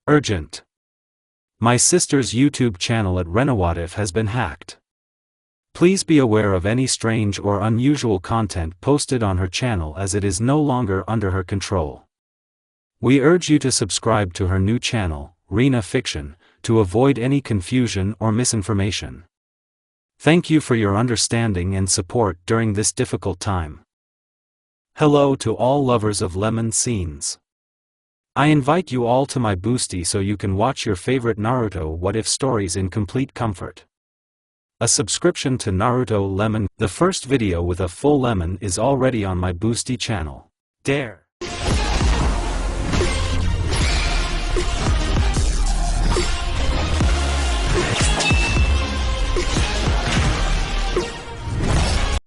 Urgent. My sister's YouTube channel at Renovative has been hacked. Please be aware of any strange or unusual content posted on her channel as it is no longer under her control. We urge you to subscribe to her new channel, Rena Fiction, to avoid any confusion or misinformation. Thank you for your understanding and support during this difficult time. Hello to all lovers of lemon scenes. I invite you all to my boosty so you can watch your favorite Naruto What If stories in complete comfort. A subscription to Naruto Lemon, the first video with a full lemon, is already on my boosty channel. Dare!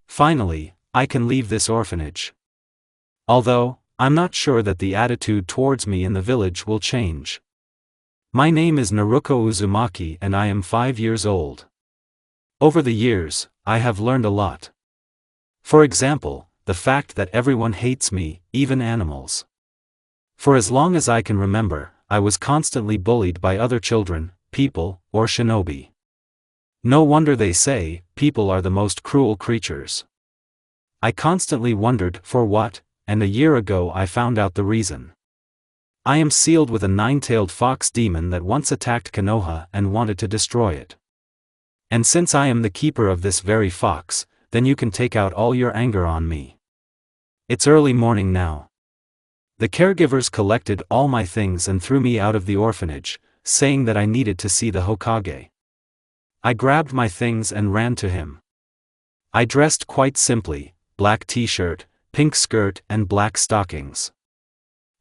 Finally, I can leave this orphanage. Although, I'm not sure that the attitude towards me in the village will change. My name is Naruko Uzumaki and I am 5 years old. Over the years, I have learned a lot. For example, the fact that everyone hates me, even animals. For as long as I can remember, I was constantly bullied by other children, people, or shinobi. No wonder they say, people are the most cruel creatures. I constantly wondered, for what? And a year ago I found out the reason. I am sealed with a 9-tailed fox demon that once attacked Konoha and wanted to destroy it. And since I am the keeper of this very fox, then you can take out all your anger on me. It's early morning now. The caregivers collected all my things and threw me out of the orphanage, saying that I needed to see the Hokage. I grabbed my things and ran to him. I dressed quite simply, black t-shirt, pink skirt and black stockings.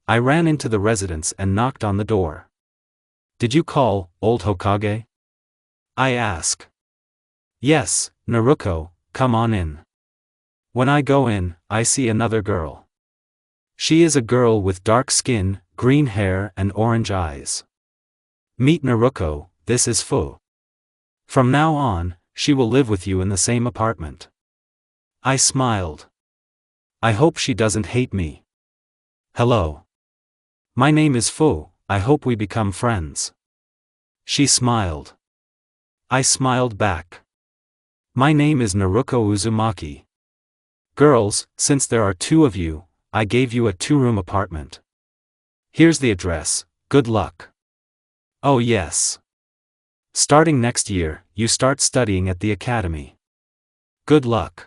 I ran into the residence and knocked on the door. "Did you call, old Hokage?" I ask. "Yes, Naruko, come on in." When I go in, I see another girl. She is a girl with dark skin, green hair and orange eyes. "Meet Naruko, this is Fuu. From now on, she will live with you in the same apartment." I smiled. I hope she doesn't hate me. "Hello. My name is Fuu, I hope we become friends." She smiled. I smiled back. "My name is Naruko Uzumaki. Girls, since there are 2 of you, I gave you a 2-room apartment. Here's the address, good luck." "Oh yes. Starting next year, you start studying at the academy. Good luck."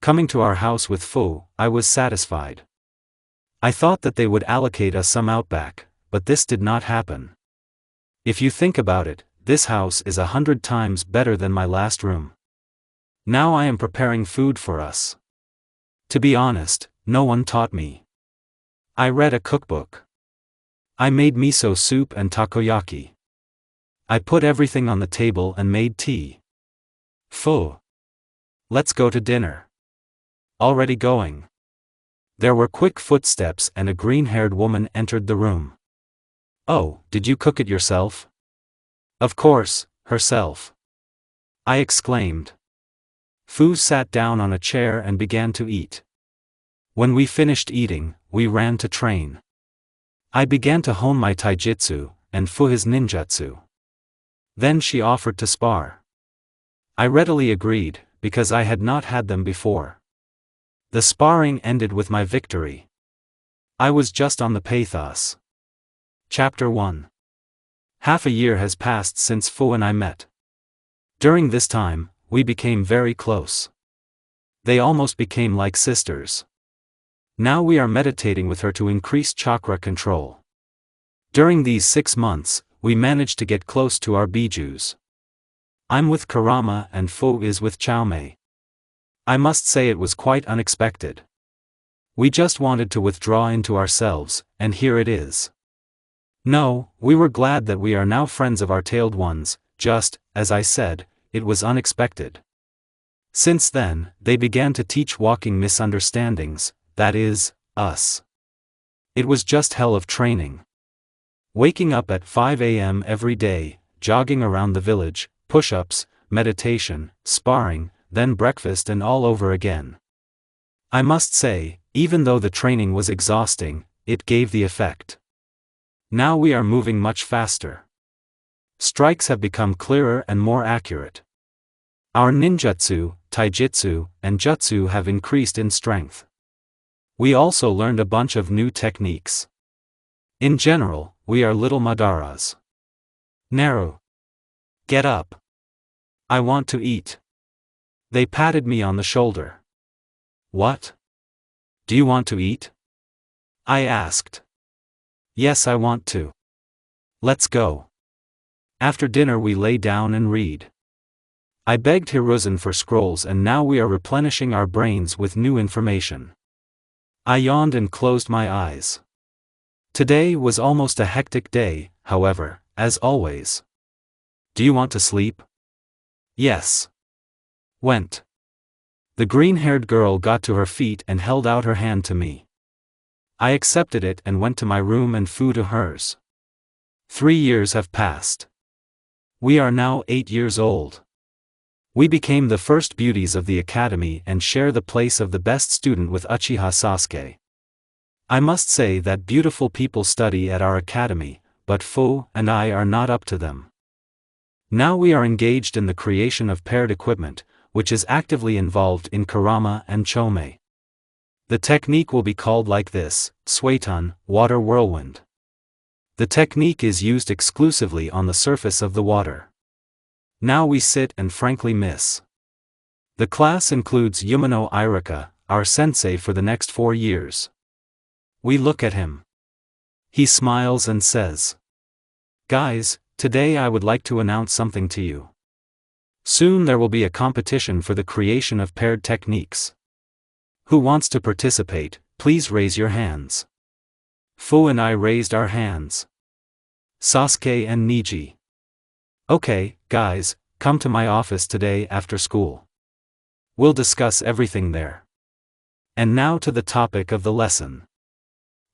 Coming to our house with Fuu, I was satisfied. I thought that they would allocate us some outback, but this did not happen. If you think about it, this house is 100 times better than my last room. Now I am preparing food for us. To be honest, no one taught me. I read a cookbook. I made miso soup and takoyaki. I put everything on the table and made tea. "Fuu. Let's go to dinner." "Already going." There were quick footsteps and a green-haired woman entered the room. "Oh, did you cook it yourself?" "Of course, herself," I exclaimed. Fuu sat down on a chair and began to eat. When we finished eating, we ran to train. I began to hone my taijutsu, and Fuu his ninjutsu. Then she offered to spar. I readily agreed, because I had not had them before. The sparring ended with my victory. I was just on the pathos. Chapter 1. Half a year has passed since Fuu and I met. During this time, we became very close. They almost became like sisters. Now we are meditating with her to increase chakra control. During these 6 months, we managed to get close to our bijus. I'm with Kurama and Fuu is with Chaume. I must say it was quite unexpected. We just wanted to withdraw into ourselves, and here it is. No, we were glad that we are now friends of our tailed ones, just, as I said, it was unexpected. Since then, they began to teach walking misunderstandings, that is, us. It was just hell of training. Waking up at 5 a.m. every day, jogging around the village, push-ups, meditation, sparring, then breakfast and all over again. I must say, even though the training was exhausting, it gave the effect. Now we are moving much faster. Strikes have become clearer and more accurate. Our ninjutsu, taijutsu, and jutsu have increased in strength. We also learned a bunch of new techniques. In general, we are little Madaras. Naru. Get up. I want to eat. They patted me on the shoulder. What? Do you want to eat? I asked. Yes, I want to. Let's go. After dinner we lay down and read. I begged Hiruzen for scrolls and now we are replenishing our brains with new information. I yawned and closed my eyes. Today was almost a hectic day, however, as always. Do you want to sleep? Yes. Went. The green-haired girl got to her feet and held out her hand to me. I accepted it and went to my room and Fuu to hers. 3 years have passed. We are now 8 years old. We became the first beauties of the academy and share the place of the best student with Uchiha Sasuke. I must say that beautiful people study at our academy, but Fuu and I are not up to them. Now we are engaged in the creation of paired equipment, which is actively involved in kurama and chome. The technique will be called like this: Suiton, water whirlwind. The technique is used exclusively on the surface of the water. Now we sit and frankly miss. The class includes Yumano Irika, our sensei for the next 4 years. We look at him. He smiles and says, "Guys, today I would like to announce something to you. Soon there will be a competition for the creation of paired techniques. Who wants to participate, please raise your hands." Fuu and I raised our hands. Sasuke and Niji. "Okay, guys, come to my office today after school. We'll discuss everything there." And now to the topic of the lesson.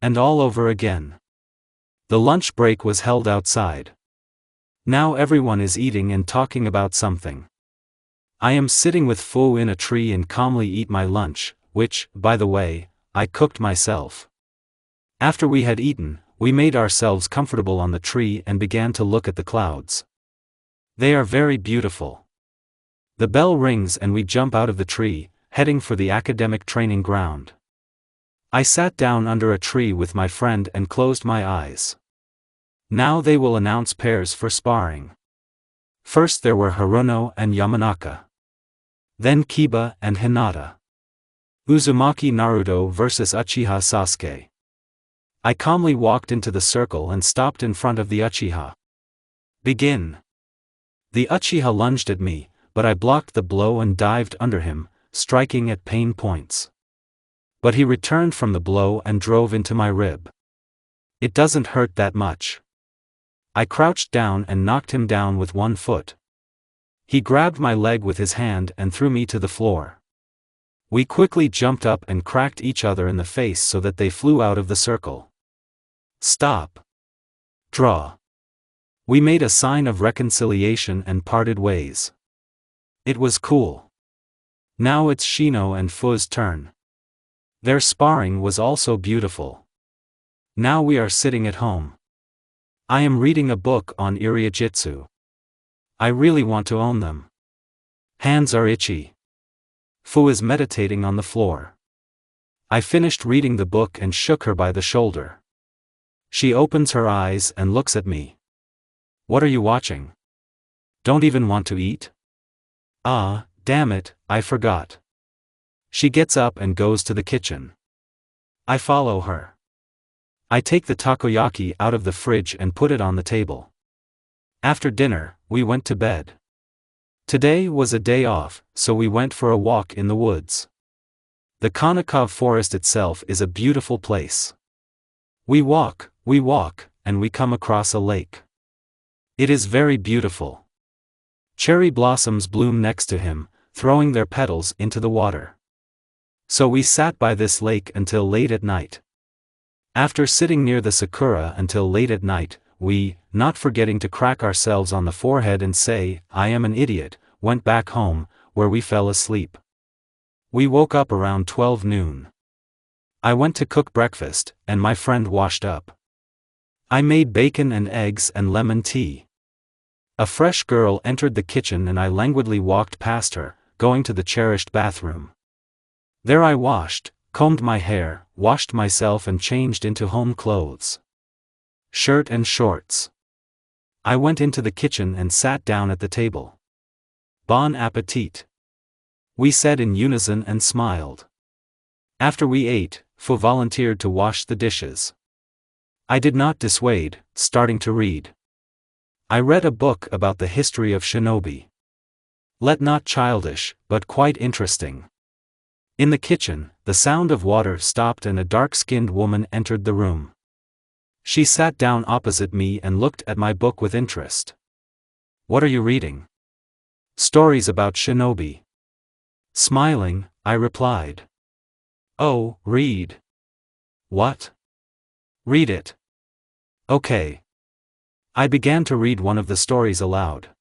And all over again. The lunch break was held outside. Now everyone is eating and talking about something. I am sitting with Fuu in a tree and calmly eat my lunch, which, by the way, I cooked myself. After we had eaten, we made ourselves comfortable on the tree and began to look at the clouds. They are very beautiful. The bell rings and we jump out of the tree, heading for the academic training ground. I sat down under a tree with my friend and closed my eyes. Now they will announce pairs for sparring. First there were Haruno and Yamanaka. Then Kiba and Hinata. Uzumaki Naruto vs Uchiha Sasuke. I calmly walked into the circle and stopped in front of the Uchiha. Begin. The Uchiha lunged at me, but I blocked the blow and dived under him, striking at pain points. But he returned from the blow and drove into my rib. It doesn't hurt that much. I crouched down and knocked him down with one foot. He grabbed my leg with his hand and threw me to the floor. We quickly jumped up and cracked each other in the face so that they flew out of the circle. Stop. Draw. We made a sign of reconciliation and parted ways. It was cool. Now it's Shino and Fuu's turn. Their sparring was also beautiful. Now we are sitting at home. I am reading a book on Iryujitsu. I really want to own them. Hands are itchy. Fuu is meditating on the floor. I finished reading the book and shook her by the shoulder. She opens her eyes and looks at me. What are you watching? Don't even want to eat? Ah, damn it, I forgot. She gets up and goes to the kitchen. I follow her. I take the takoyaki out of the fridge and put it on the table. After dinner, we went to bed. Today was a day off, so we went for a walk in the woods. The Konokov forest itself is a beautiful place. We walk, and we come across a lake. It is very beautiful. Cherry blossoms bloom next to him, throwing their petals into the water. So we sat by this lake until late at night. After sitting near the sakura until late at night, we, not forgetting to crack ourselves on the forehead and say, "I am an idiot," went back home, where we fell asleep. We woke up around 12 noon. I went to cook breakfast, and my friend washed up. I made bacon and eggs and lemon tea. A fresh girl entered the kitchen and I languidly walked past her, going to the cherished bathroom. There I washed, combed my hair, washed myself and changed into home clothes. Shirt and shorts. I went into the kitchen and sat down at the table. Bon appetit. We said in unison and smiled. After we ate, Fuu volunteered to wash the dishes. I did not dissuade, starting to read. I read a book about the history of shinobi. Not childish, but quite interesting. In the kitchen, the sound of water stopped and a dark-skinned woman entered the room. She sat down opposite me and looked at my book with interest. "What are you reading?" "Stories about shinobi." Smiling, I replied. "Oh, read." "What?" "Read it." "Okay." I began to read one of the stories aloud.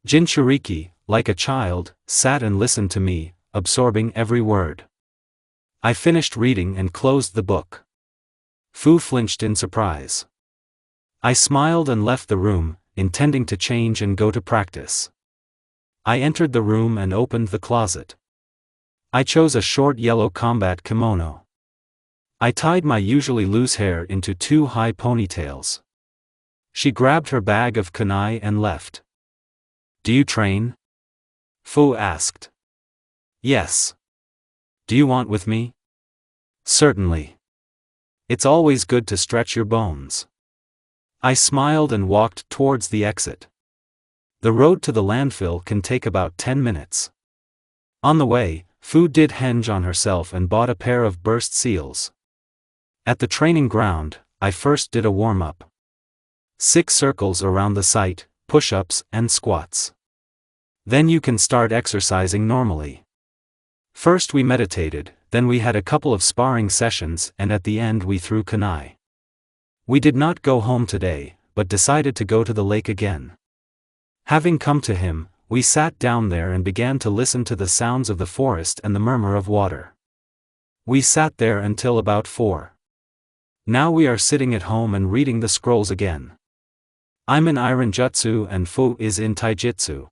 Jinchuriki, like a child, sat and listened to me, absorbing every word. I finished reading and closed the book. Fuu flinched in surprise. I smiled and left the room, intending to change and go to practice. I entered the room and opened the closet. I chose a short yellow combat kimono. I tied my usually loose hair into 2 high ponytails. She grabbed her bag of kunai and left. "Do you train?" Fuu asked. "Yes." "Do you want with me?" "Certainly. It's always good to stretch your bones." I smiled and walked towards the exit. The road to the landfill can take about 10 minutes. On the way, Fuu did henge on herself and bought a pair of burst seals. At the training ground, I first did a warm-up. 6 circles around the site, push-ups and squats. Then you can start exercising normally. First we meditated, then we had a couple of sparring sessions and at the end we threw kunai. We did not go home today, but decided to go to the lake again. Having come to him, we sat down there and began to listen to the sounds of the forest and the murmur of water. We sat there until about 4. Now we are sitting at home and reading the scrolls again. I'm in Iron Jutsu and Fuu is in Taijutsu.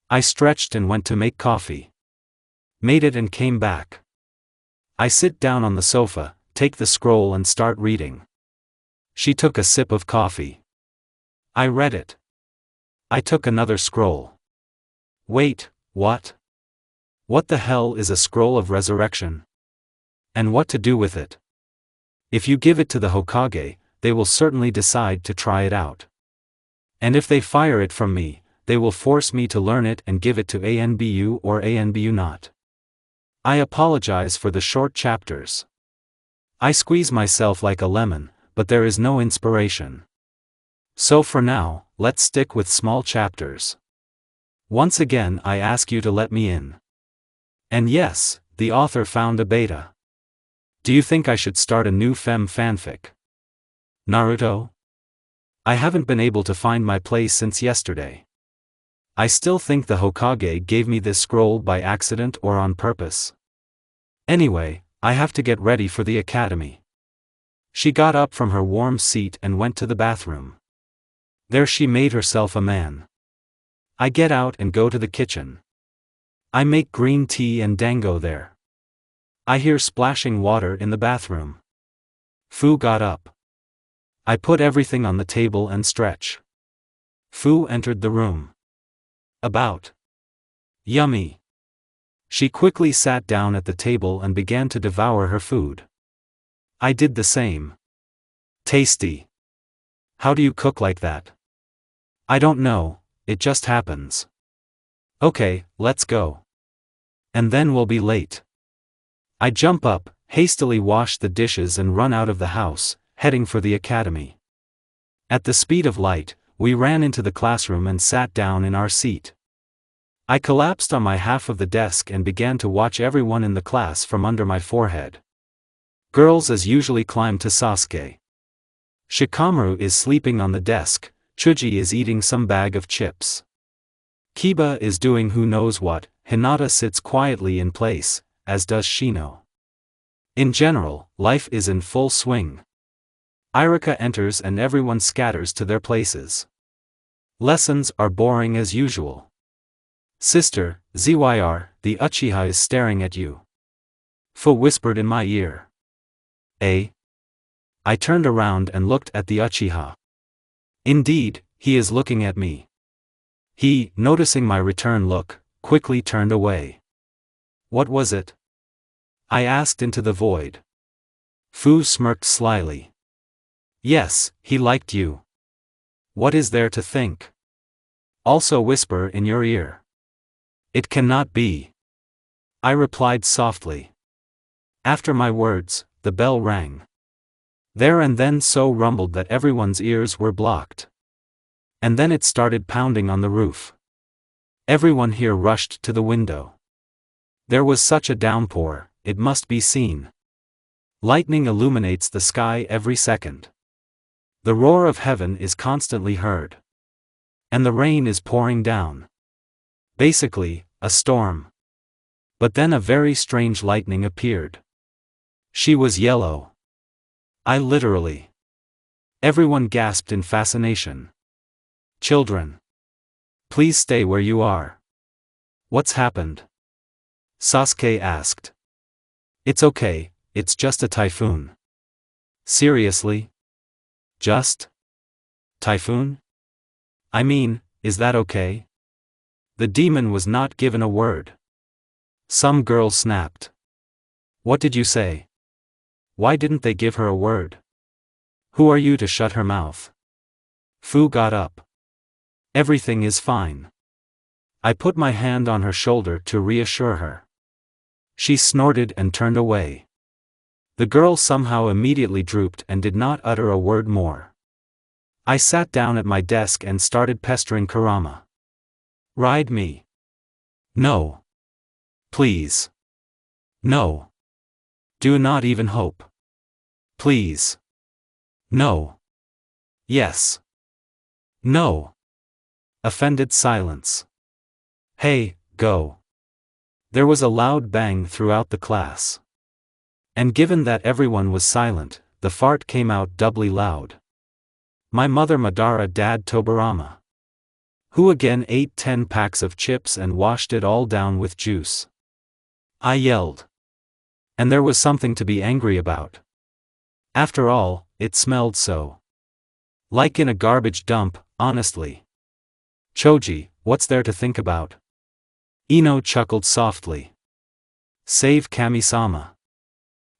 I stretched and went to make coffee. Made it and came back. I sit down on the sofa, take the scroll and start reading. She took a sip of coffee. I read it. I took another scroll. Wait, what? What the hell is a scroll of resurrection? And what to do with it? If you give it to the Hokage, they will certainly decide to try it out. And if they fire it from me, they will force me to learn it and give it to ANBU or ANBU not. I apologize for the short chapters. I squeeze myself like a lemon, but there is no inspiration. So for now, let's stick with small chapters. Once again I ask you to let me in. And yes, the author found a beta. Do you think I should start a new fanfic? Naruto? I haven't been able to find my place since yesterday. I still think the Hokage gave me this scroll by accident or on purpose. Anyway, I have to get ready for the academy. She got up from her warm seat and went to the bathroom. There she made herself a man. I get out and go to the kitchen. I make green tea and dango there. I hear splashing water in the bathroom. Fuu got up. I put everything on the table and stretch. Fuu entered the room. About. Yummy. She quickly sat down at the table and began to devour her food. I did the same. Tasty. How do you cook like that? I don't know, it just happens. Okay, let's go. And then we'll be late. I jump up, hastily wash the dishes and run out of the house, heading for the academy. At the speed of light, we ran into the classroom and sat down in our seat. I collapsed on my half of the desk and began to watch everyone in the class from under my forehead. Girls as usually climb to Sasuke. Shikamaru is sleeping on the desk, Chuji is eating some bag of chips. Kiba is doing who knows what, Hinata sits quietly in place, as does Shino. In general, life is in full swing. Irika enters and everyone scatters to their places. Lessons are boring as usual. Sister, Zyr, the Uchiha is staring at you. Fu whispered in my ear. Eh? I turned around and looked at the Uchiha. Indeed, he is looking at me. He, noticing my return look, quickly turned away. What was it? I asked into the void. Fu smirked slyly. Yes, he liked you. What is there to think? Also whisper in your ear. It cannot be. I replied softly. After my words, the bell rang. There and then so rumbled that everyone's ears were blocked. And then it started pounding on the roof. Everyone here rushed to the window. There was such a downpour, it must be seen. Lightning illuminates the sky every second. The roar of heaven is constantly heard. And the rain is pouring down. Basically, a storm. But then a very strange lightning appeared. She was yellow. I literally. Everyone gasped in fascination. Children. Please stay where you are. What's happened? Sasuke asked. It's okay, it's just a typhoon. Seriously? Just? Typhoon? I mean, is that okay? The demon was not given a word. Some girl snapped. What did you say? Why didn't they give her a word? Who are you to shut her mouth? Fu got up. Everything is fine. I put my hand on her shoulder to reassure her. She snorted and turned away. The girl somehow immediately drooped and did not utter a word more. I sat down at my desk and started pestering Kurama. Ride me. No. Please. No. Do not even hope. Please. No. Yes. No. Offended silence. Hey, go. There was a loud bang throughout the class. And given that everyone was silent, the fart came out doubly loud. My mother Madara dad Tobirama. Who again ate 10 packs of chips and washed it all down with juice. I yelled. And there was something to be angry about. After all, it smelled so. Like in a garbage dump, honestly. Choji, what's there to think about? Ino chuckled softly. Save Kami-sama.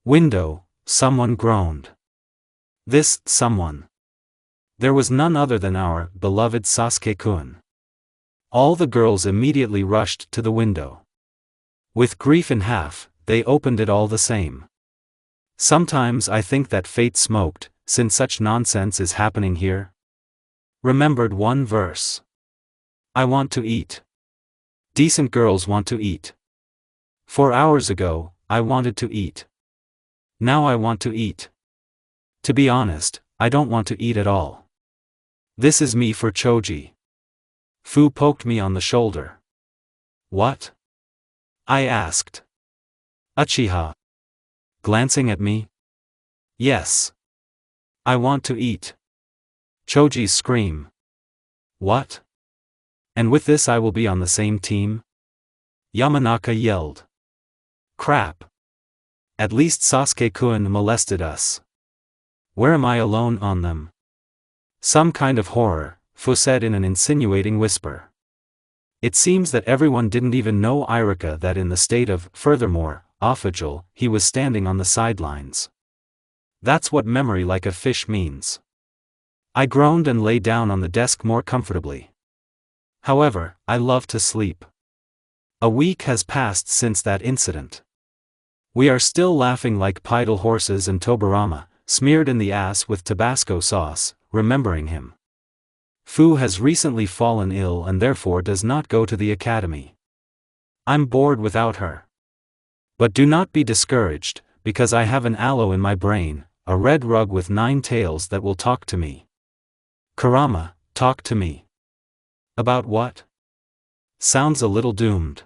Window, someone groaned. This someone. There was none other than our beloved Sasuke-kun. All the girls immediately rushed to the window. With grief in half, they opened it all the same. Sometimes I think that fate smoked, since such nonsense is happening here. Remembered one verse. I want to eat. Decent girls want to eat. 4 hours ago, I wanted to eat. Now I want to eat. To be honest, I don't want to eat at all. This is me for Choji. Fu poked me on the shoulder. What? I asked. Uchiha. Glancing at me. Yes. I want to eat. Choji's scream. What? And with this I will be on the same team? Yamanaka yelled. Crap. At least Sasuke-kun molested us. Where am I alone on them? Some kind of horror, Fu said in an insinuating whisper. It seems that everyone didn't even know Irika that in the state of, furthermore, offagil, he was standing on the sidelines. That's what memory like a fish means. I groaned and lay down on the desk more comfortably. However, I love to sleep. A week has passed since that incident. We are still laughing like idle horses and Tobirama, smeared in the ass with Tabasco sauce, remembering him. Fu has recently fallen ill and therefore does not go to the academy. I'm bored without her. But do not be discouraged, because I have an aloe in my brain, a red rug with 9 tails that will talk to me. Kurama, talk to me. About what? Sounds a little doomed.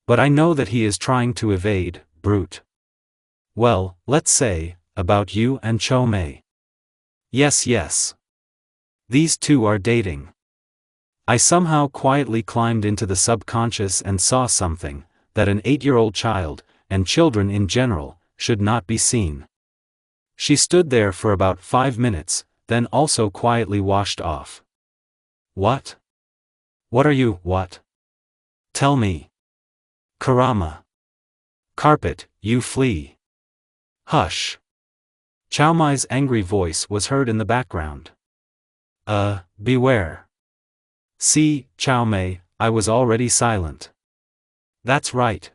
But I know that he is trying to evade, brute. Well, let's say, about you and Chomei. Yes, yes. These two are dating. I somehow quietly climbed into the subconscious and saw something that an 8-year-old child, and children in general, should not be seen. She stood there for about 5 minutes, then also quietly washed off. What? What are you, what? Tell me. Kurama. Carpet, you flee. Hush. Chaomai's angry voice was heard in the background. Beware. See, Chaomai, I was already silent. That's right.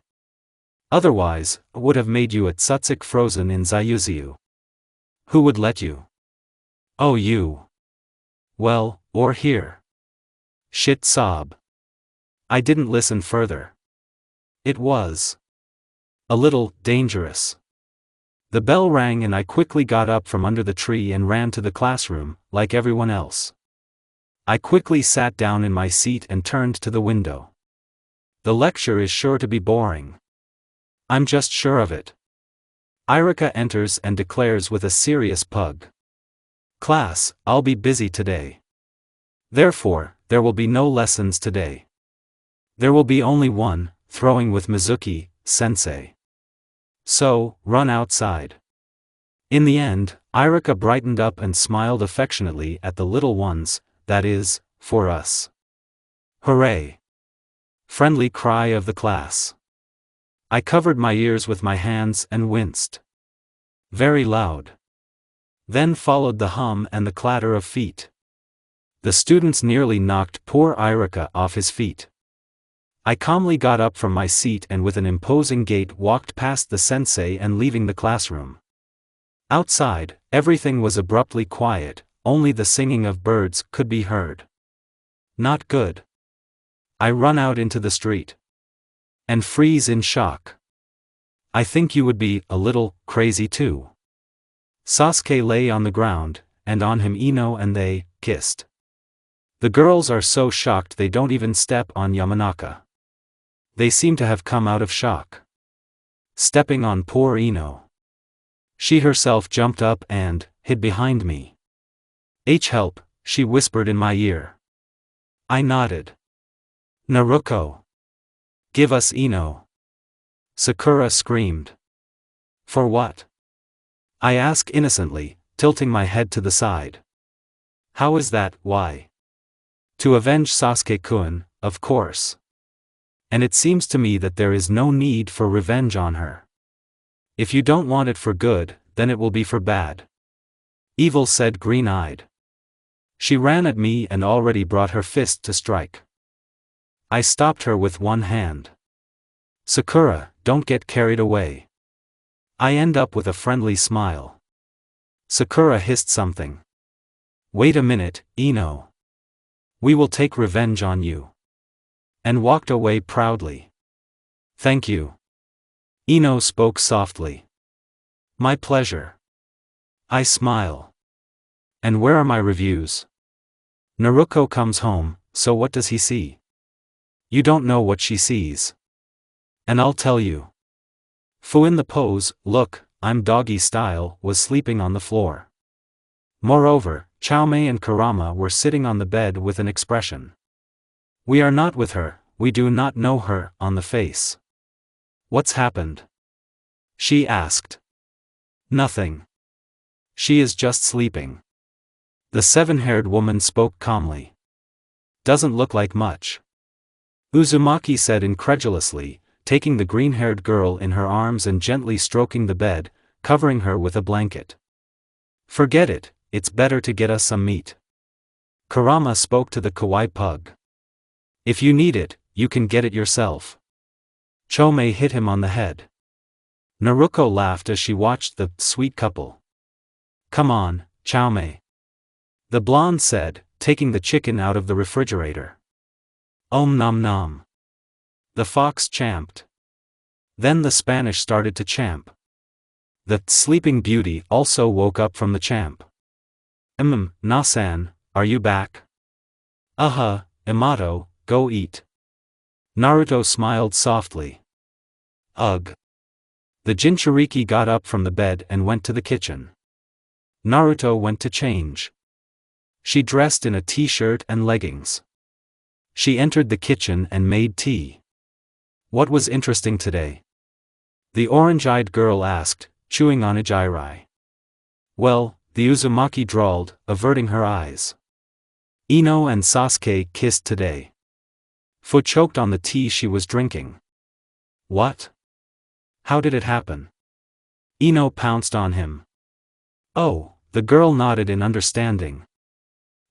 Otherwise, would have made you a tsutsuk frozen in Zayuziu. Who would let you? Oh, you. Well, or here. Shit sob. I didn't listen further. It was a little dangerous. The bell rang and I quickly got up from under the tree and ran to the classroom, like everyone else. I quickly sat down in my seat and turned to the window. The lecture is sure to be boring. I'm just sure of it. Irika enters and declares with a serious pug. Class, I'll be busy today. Therefore, there will be no lessons today. There will be only one, throwing with Mizuki, sensei. So, run outside. In the end, Irika brightened up and smiled affectionately at the little ones, that is, for us. Hooray! Friendly cry of the class. I covered my ears with my hands and winced. Very loud. Then followed the hum and the clatter of feet. The students nearly knocked poor Irika off his feet. I calmly got up from my seat and with an imposing gait walked past the sensei and leaving the classroom. Outside, everything was abruptly quiet, only the singing of birds could be heard. Not good. I run out into the street. And freeze in shock. I think you would be a little crazy too. Sasuke lay on the ground, and on him Ino and they kissed. The girls are so shocked they don't even step on Yamanaka. They seem to have come out of shock. Stepping on poor Ino. She herself jumped up and hid behind me. Help, she whispered in my ear. I nodded. Naruko. Give us Ino. Sakura screamed. For what? I ask innocently, tilting my head to the side. How is that, why? To avenge Sasuke-kun, of course. And it seems to me that there is no need for revenge on her. If you don't want it for good, then it will be for bad. Evil said green-eyed. She ran at me and already brought her fist to strike. I stopped her with one hand. Sakura, don't get carried away. I end up with a friendly smile. Sakura hissed something. Wait a minute, Ino. We will take revenge on you. And walked away proudly. Thank you. Ino spoke softly. My pleasure. I smile. And where are my reviews? Naruko comes home, so what does he see? You don't know what she sees. And I'll tell you. Fuu in the pose, look, I'm doggy style, was sleeping on the floor. Moreover, Chaomai and Kurama were sitting on the bed with an expression. We are not with her, we do not know her, on the face. What's happened? She asked. Nothing. She is just sleeping. The 7-haired woman spoke calmly. Doesn't look like much. Uzumaki said incredulously, taking the green-haired girl in her arms and gently stroking the bed, covering her with a blanket. Forget it, it's better to get us some meat. Kurama spoke to the kawaii pug. If you need it, you can get it yourself. Chomei hit him on the head. Naruko laughed as she watched the sweet couple. Come on, Chomei. The blonde said, taking the chicken out of the refrigerator. Nom nom. The fox champed. Then the Spanish started to champ. The sleeping beauty also woke up from the champ. Nasan, are you back? Immortal, go eat. Naruto smiled softly. Ugh. The Jinchuriki got up from the bed and went to the kitchen. Naruto went to change. She dressed in a t-shirt and leggings. She entered the kitchen and made tea. What was interesting today? The orange-eyed girl asked, chewing on a jirai. Well, the Uzumaki drawled, averting her eyes. Ino and Sasuke kissed today. Fu choked on the tea she was drinking. What? How did it happen? Ino pounced on him. Oh, the girl nodded in understanding.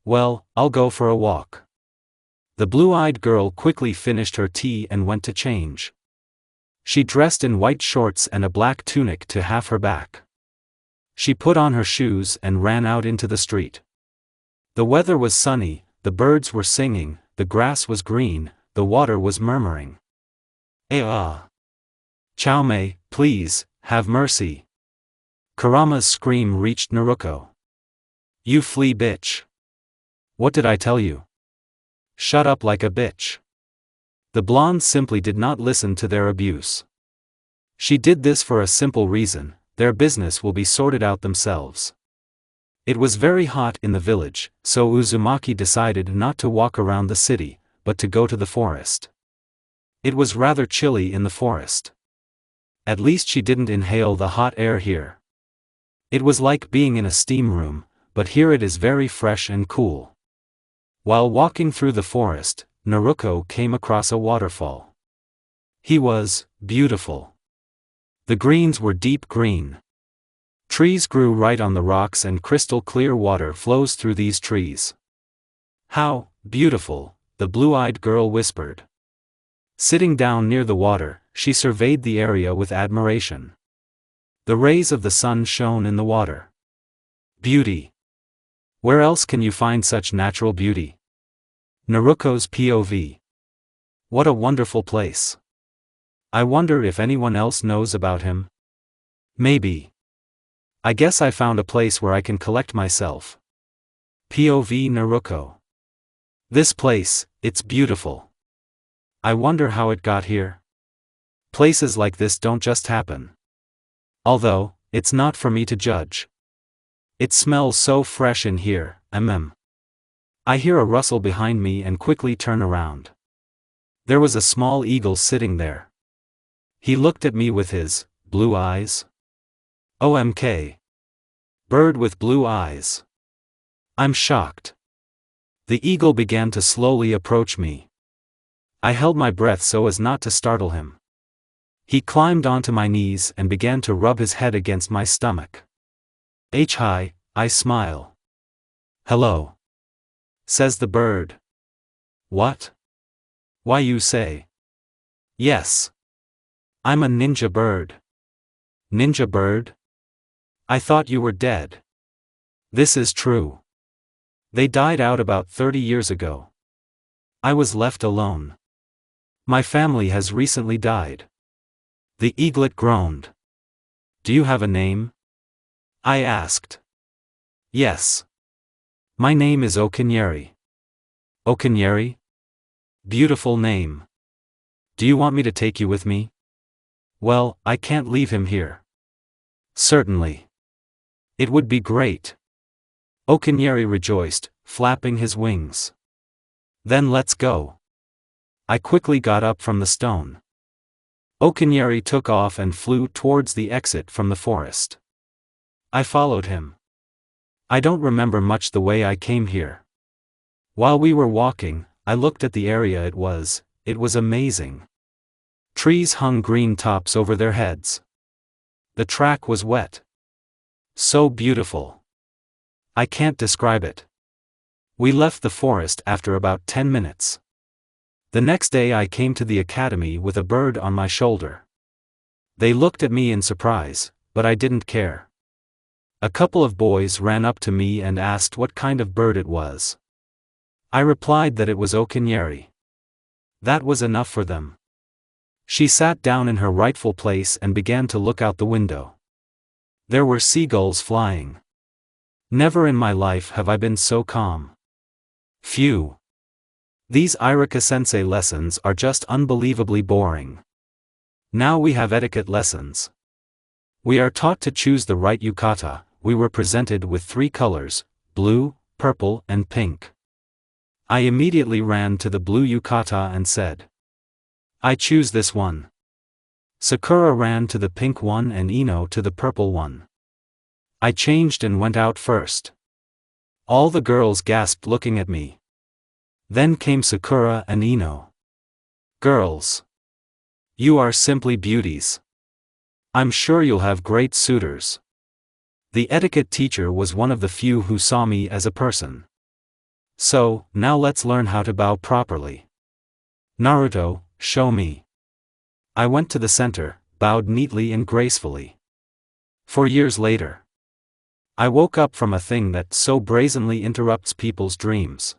Well, I'll go for a walk. The blue-eyed girl quickly finished her tea and went to change. She dressed in white shorts and a black tunic to half her back. She put on her shoes and ran out into the street. The weather was sunny, the birds were singing, the grass was green, the water was murmuring. Chaume, please, have mercy. Kurama's scream reached Naruko. You flea bitch. What did I tell you? Shut up like a bitch. The blonde simply did not listen to their abuse. She did this for a simple reason: their business will be sorted out themselves. It was very hot in the village, so Uzumaki decided not to walk around the city, but to go to the forest. It was rather chilly in the forest. At least she didn't inhale the hot air here. It was like being in a steam room, but here it is very fresh and cool. While walking through the forest, Naruko came across a waterfall. He was beautiful. The greens were deep green. Trees grew right on the rocks and crystal clear water flows through these trees. How beautiful, the blue-eyed girl whispered. Sitting down near the water, she surveyed the area with admiration. The rays of the sun shone in the water. Beauty. Where else can you find such natural beauty? Naruko's POV. What a wonderful place. I wonder if anyone else knows about him. Maybe. I guess I found a place where I can collect myself. POV Naruko. This place, it's beautiful. I wonder how it got here. Places like this don't just happen. Although, it's not for me to judge. It smells so fresh in here, I hear a rustle behind me and quickly turn around. There was a small eagle sitting there. He looked at me with his blue eyes. OMK. Bird with blue eyes. I'm shocked. The eagle began to slowly approach me. I held my breath so as not to startle him. He climbed onto my knees and began to rub his head against my stomach. Hi, I smile. Hello. Says the bird. What? Why you say? Yes. I'm a ninja bird. Ninja bird? I thought you were dead. This is true. They died out about 30 years ago. I was left alone. My family has recently died. The eaglet groaned. Do you have a name? I asked. Yes. My name is Okanyeri. Okanyeri? Beautiful name. Do you want me to take you with me? Well, I can't leave him here. Certainly. It would be great. Okanyeri rejoiced, flapping his wings. Then let's go. I quickly got up from the stone. Okanyeri took off and flew towards the exit from the forest. I followed him. I don't remember much the way I came here. While we were walking, I looked at the area. It was amazing. Trees hung green tops over their heads. The track was wet. So beautiful. I can't describe it. We left the forest after about 10 minutes. The next day I came to the academy with a bird on my shoulder. They looked at me in surprise, but I didn't care. A couple of boys ran up to me and asked what kind of bird it was. I replied that it was Okanyeri. That was enough for them. She sat down in her rightful place and began to look out the window. There were seagulls flying. Never in my life have I been so calm. Phew. These Irika-sensei lessons are just unbelievably boring. Now we have etiquette lessons. We are taught to choose the right yukata, we were presented with 3 colors, blue, purple, and pink. I immediately ran to the blue yukata and said, "I choose this one." Sakura ran to the pink one and Ino to the purple one. I changed and went out first. All the girls gasped looking at me. Then came Sakura and Ino. "Girls, you are simply beauties. I'm sure you'll have great suitors." The etiquette teacher was one of the few who saw me as a person. "So, now let's learn how to bow properly. Naruto, show me." I went to the center, bowed neatly and gracefully. 4 years later, I woke up from a thing that so brazenly interrupts people's dreams.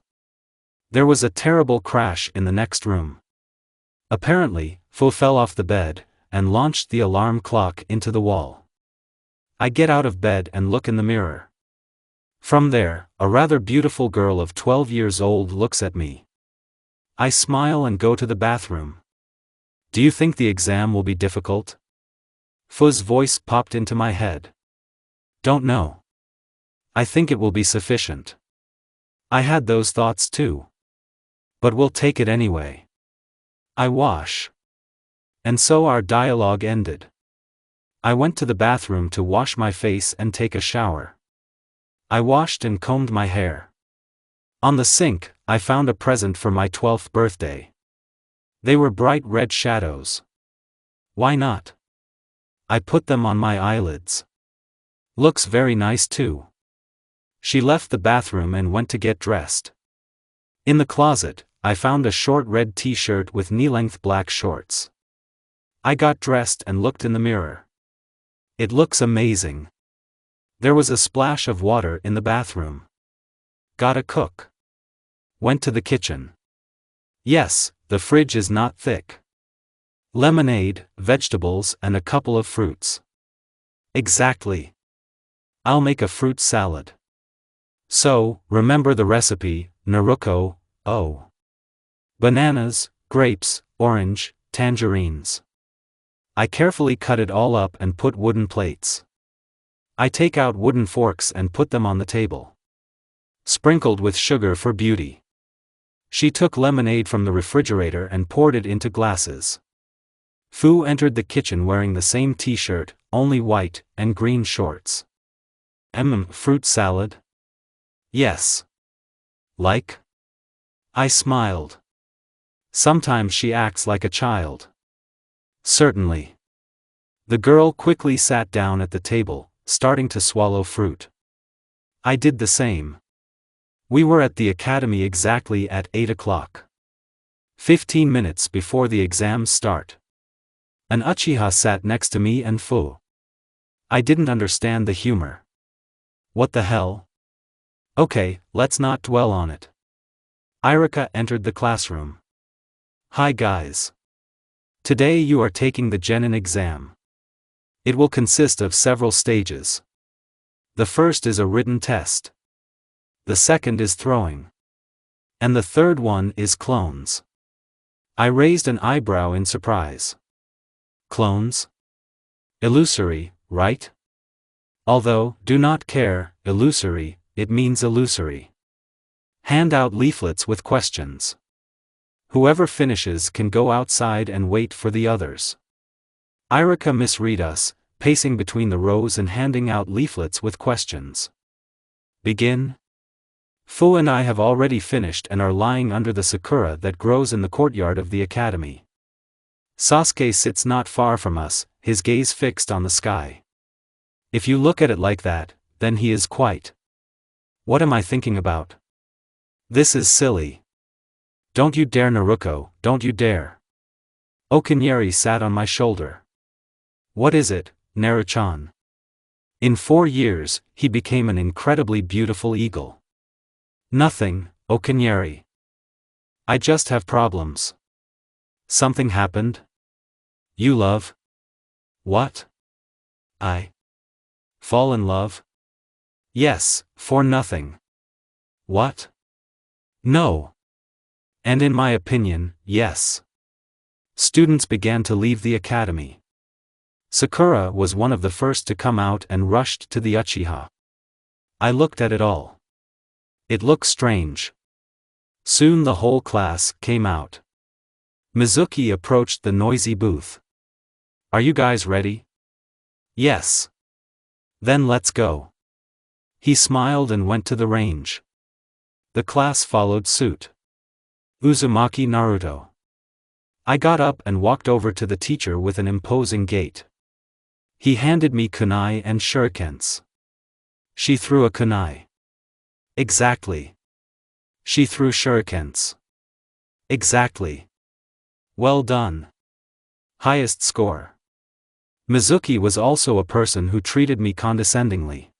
There was a terrible crash in the next room. Apparently, Fuu fell off the bed, and launched the alarm clock into the wall. I get out of bed and look in the mirror. From there, a rather beautiful girl of 12 years old looks at me. I smile and go to the bathroom. "Do you think the exam will be difficult?" Fuu's voice popped into my head. "Don't know. I think it will be sufficient." I had those thoughts too. But we'll take it anyway. I wash. And so our dialogue ended. I went to the bathroom to wash my face and take a shower. I washed and combed my hair. On the sink, I found a present for my 12th birthday. They were bright red shadows. Why not? I put them on my eyelids. Looks very nice too. She left the bathroom and went to get dressed. In the closet, I found a short red t-shirt with knee-length black shorts. I got dressed and looked in the mirror. It looks amazing. There was a splash of water in the bathroom. Got a cook. Went to the kitchen. Yes, the fridge is not thick. Lemonade, vegetables, and a couple of fruits. Exactly. I'll make a fruit salad. So, remember the recipe, Naruko, oh. Bananas, grapes, orange, tangerines. I carefully cut it all up and put wooden plates. I take out wooden forks and put them on the table. Sprinkled with sugar for beauty. She took lemonade from the refrigerator and poured it into glasses. Fuu entered the kitchen wearing the same t-shirt, only white, and green shorts. Fruit salad? Yes. Like? I smiled. Sometimes she acts like a child. Certainly. The girl quickly sat down at the table, starting to swallow fruit. I did the same. We were at the academy exactly at 8 o'clock. 15 minutes before the exams start. An Uchiha sat next to me and Fuu. I didn't understand the humor. What the hell? Okay, let's not dwell on it. Irika entered the classroom. Hi guys. Today you are taking the Genin exam. It will consist of several stages. The first is a written test. The second is throwing. And the third one is clones. I raised an eyebrow in surprise. Clones? Illusory, right? Although, do not care, illusory, it means illusory. Hand out leaflets with questions. Whoever finishes can go outside and wait for the others. Irika misread us, pacing between the rows and handing out leaflets with questions. Begin? Fuu and I have already finished and are lying under the sakura that grows in the courtyard of the academy. Sasuke sits not far from us, his gaze fixed on the sky. If you look at it like that, then he is quite. What am I thinking about? This is silly. Don't you dare, Naruko, don't you dare. Okanyeri sat on my shoulder. What is it, Naru-chan? In 4 years, he became an incredibly beautiful eagle. Nothing, Okanyeri. I just have problems. Something happened? You love? What? I fall in love? Yes, for nothing. What? No. And in my opinion, yes. Students began to leave the academy. Sakura was one of the first to come out and rushed to the Uchiha. I looked at it all. It looked strange. Soon the whole class came out. Mizuki approached the noisy booth. Are you guys ready? Yes. Then let's go. He smiled and went to the range. The class followed suit. Uzumaki Naruto. I got up and walked over to the teacher with an imposing gait. He handed me kunai and shurikens. She threw a kunai. Exactly. She threw shurikens. Exactly. Well done. Highest score. Mizuki was also a person who treated me condescendingly.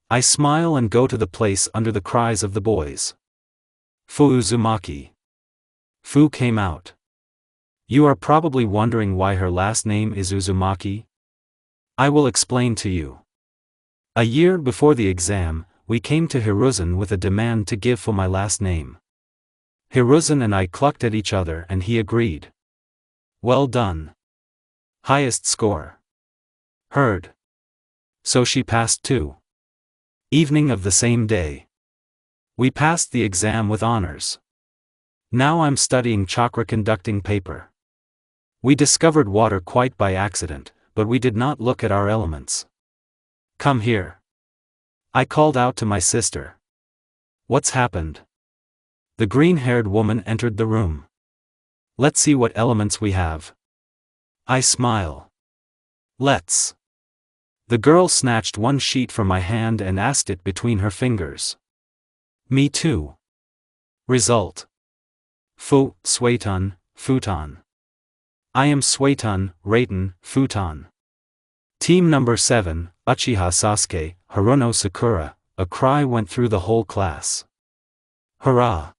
I smile and go to the place under the cries of the boys. Fuu Uzumaki. Fuu came out. You are probably wondering why her last name is Uzumaki? I will explain to you. A year before the exam, we came to Hiruzen with a demand to give Fuu my last name. Hiruzen and I clucked at each other and he agreed. Well done. Highest score. Heard. So she passed too. Evening of the same day. We passed the exam with honors. Now I'm studying chakra conducting paper. We discovered water quite by accident, but we did not look at our elements. Come here. I called out to my sister. What's happened? The green-haired woman entered the room. Let's see what elements we have. I smile. Let's. The girl snatched one sheet from my hand and asked it between her fingers. Me too. Result. Fu, Suetun, Futon. I am Suetun, Raten, Futon. Team number 7, Uchiha Sasuke, Haruno Sakura. A cry went through the whole class. Hurrah!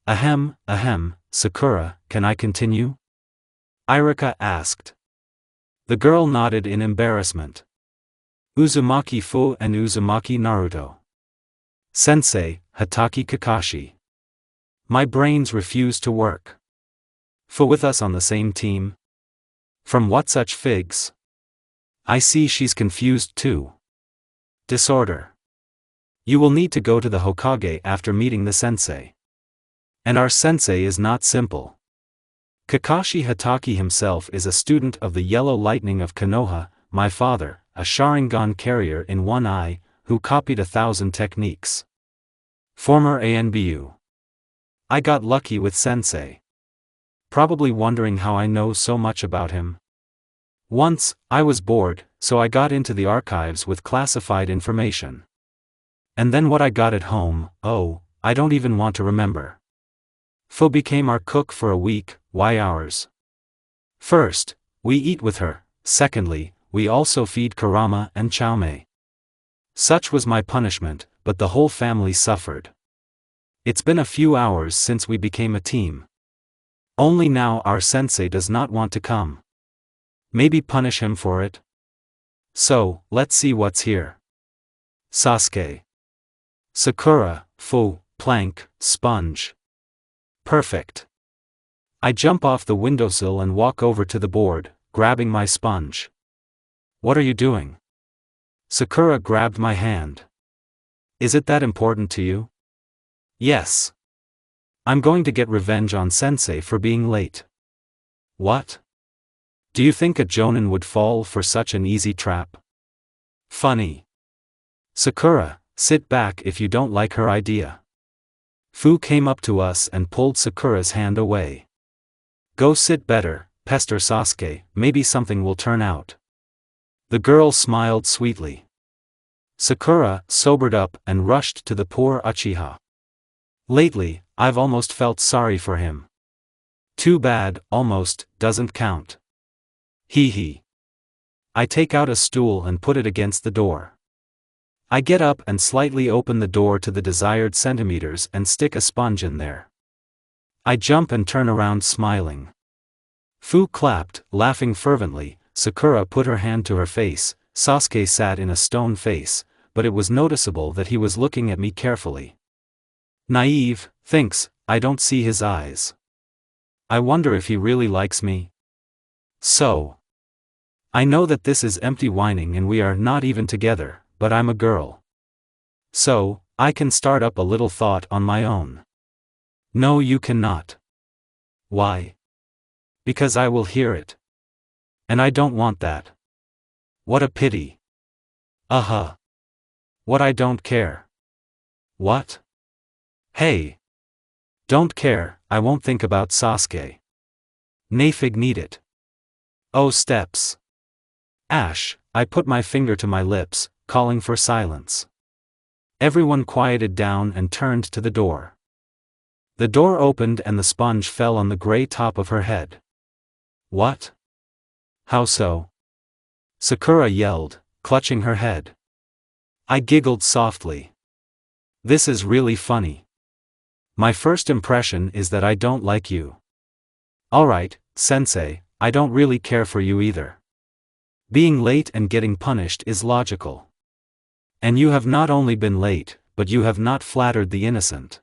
Ahem, Sakura, can I continue? Irika asked. The girl nodded in embarrassment. Uzumaki Fuu and Uzumaki Naruto. Sensei, Hatake Kakashi. My brains refuse to work. Fuu with us on the same team? From what such figs? I see she's confused too. Disorder. You will need to go to the Hokage after meeting the sensei. And our sensei is not simple. Kakashi Hatake himself is a student of the Yellow Lightning of Konoha, my father, a Sharingan carrier in one eye, who copied 1,000 techniques. Former ANBU. I got lucky with sensei. Probably wondering how I know so much about him. Once, I was bored, so I got into the archives with classified information. And then what I got at home, oh, I don't even want to remember. Fuu became our cook for a week. Why ours? First, we eat with her. Secondly, we also feed kurama and chaume. Such was my punishment, but the whole family suffered. It's been a few hours since we became a team. Only now our sensei does not want to come. Maybe punish him for it? So, let's see what's here. Sasuke. Sakura, Fuu, plank, sponge. Perfect. I jump off the windowsill and walk over to the board, grabbing my sponge. What are you doing? Sakura grabbed my hand. Is it that important to you? Yes. I'm going to get revenge on sensei for being late. What? Do you think a jonin would fall for such an easy trap? Funny. Sakura, sit back if you don't like her idea. Fuu came up to us and pulled Sakura's hand away. Go sit better, pester Sasuke, maybe something will turn out. The girl smiled sweetly. Sakura sobered up and rushed to the poor Uchiha. Lately, I've almost felt sorry for him. Too bad, almost, doesn't count. Hee hee. I take out a stool and put it against the door. I get up and slightly open the door to the desired centimeters and stick a sponge in there. I jump and turn around smiling. Fuu clapped, laughing fervently. Sakura put her hand to her face. Sasuke sat in a stone face, but it was noticeable that he was looking at me carefully. Naive, thinks, I don't see his eyes. I wonder if he really likes me. So. I know that this is empty whining and we are not even together, but I'm a girl. So, I can start up a little thought on my own. No, you cannot. Why? Because I will hear it. And I don't want that. What a pity. What I don't care. What? Hey. Don't care, I won't think about Sasuke. Nafig need it. Oh steps. Ash, I put my finger to my lips, calling for silence. Everyone quieted down and turned to the door. The door opened and the sponge fell on the gray top of her head. What? How so? Sakura yelled, clutching her head. I giggled softly. This is really funny. My first impression is that I don't like you. Alright, sensei, I don't really care for you either. Being late and getting punished is logical. And you have not only been late, but you have not flattered the innocent.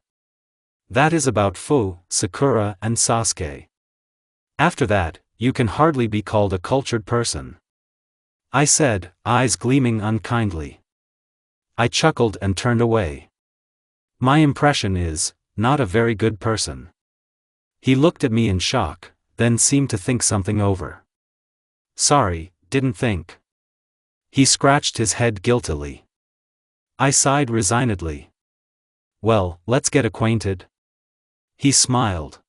That is about Fuu, Sakura and Sasuke. After that, you can hardly be called a cultured person. I said, eyes gleaming unkindly. I chuckled and turned away. My impression is, not a very good person. He looked at me in shock, then seemed to think something over. Sorry, didn't think. He scratched his head guiltily. I sighed resignedly. Well, let's get acquainted. He smiled.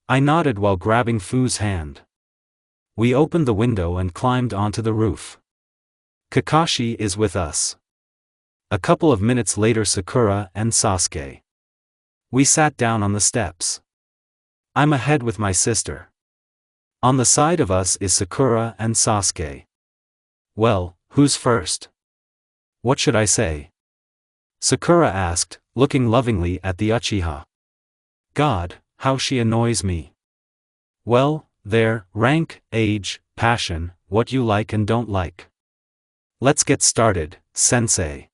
I nodded while grabbing Fu's hand. We opened the window and climbed onto the roof. Kakashi is with us. A couple of minutes later, Sakura and Sasuke. We sat down on the steps. I'm ahead with my sister. On the side of us is Sakura and Sasuke. Well, who's first? What should I say? Sakura asked, looking lovingly at the Uchiha. God, how she annoys me. Well, there, rank, age, passion, what you like and don't like. Let's get started, sensei.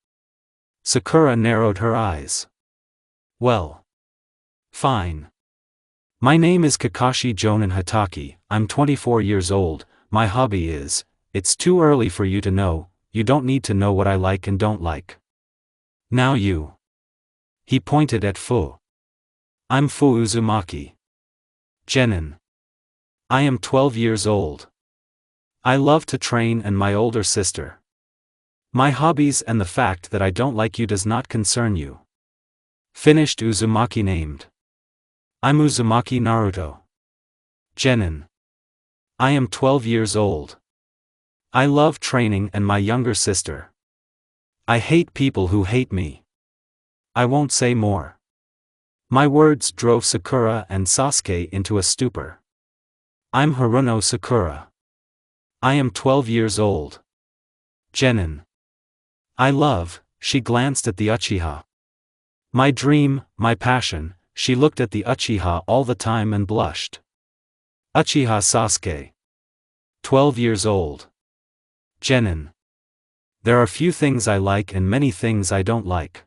Sakura narrowed her eyes. Well. Fine. My name is Kakashi Jonin Hataki, I'm 24 years old, my hobby is, it's too early for you to know, you don't need to know what I like and don't like. Now you. He pointed at Fuu. I'm Fuu Uzumaki. Genin. I am 12 years old. I love to train and my older sister. My hobbies and the fact that I don't like you does not concern you. Finished. Uzumaki named. I'm Uzumaki Naruto. Genin. I am 12 years old. I love training and my younger sister. I hate people who hate me. I won't say more. My words drove Sakura and Sasuke into a stupor. I'm Haruno Sakura. I am 12 years old. Genin. I love, she glanced at the Uchiha. My dream, my passion, she looked at the Uchiha all the time and blushed. Uchiha Sasuke. 12 years old. Genin. There are few things I like and many things I don't like.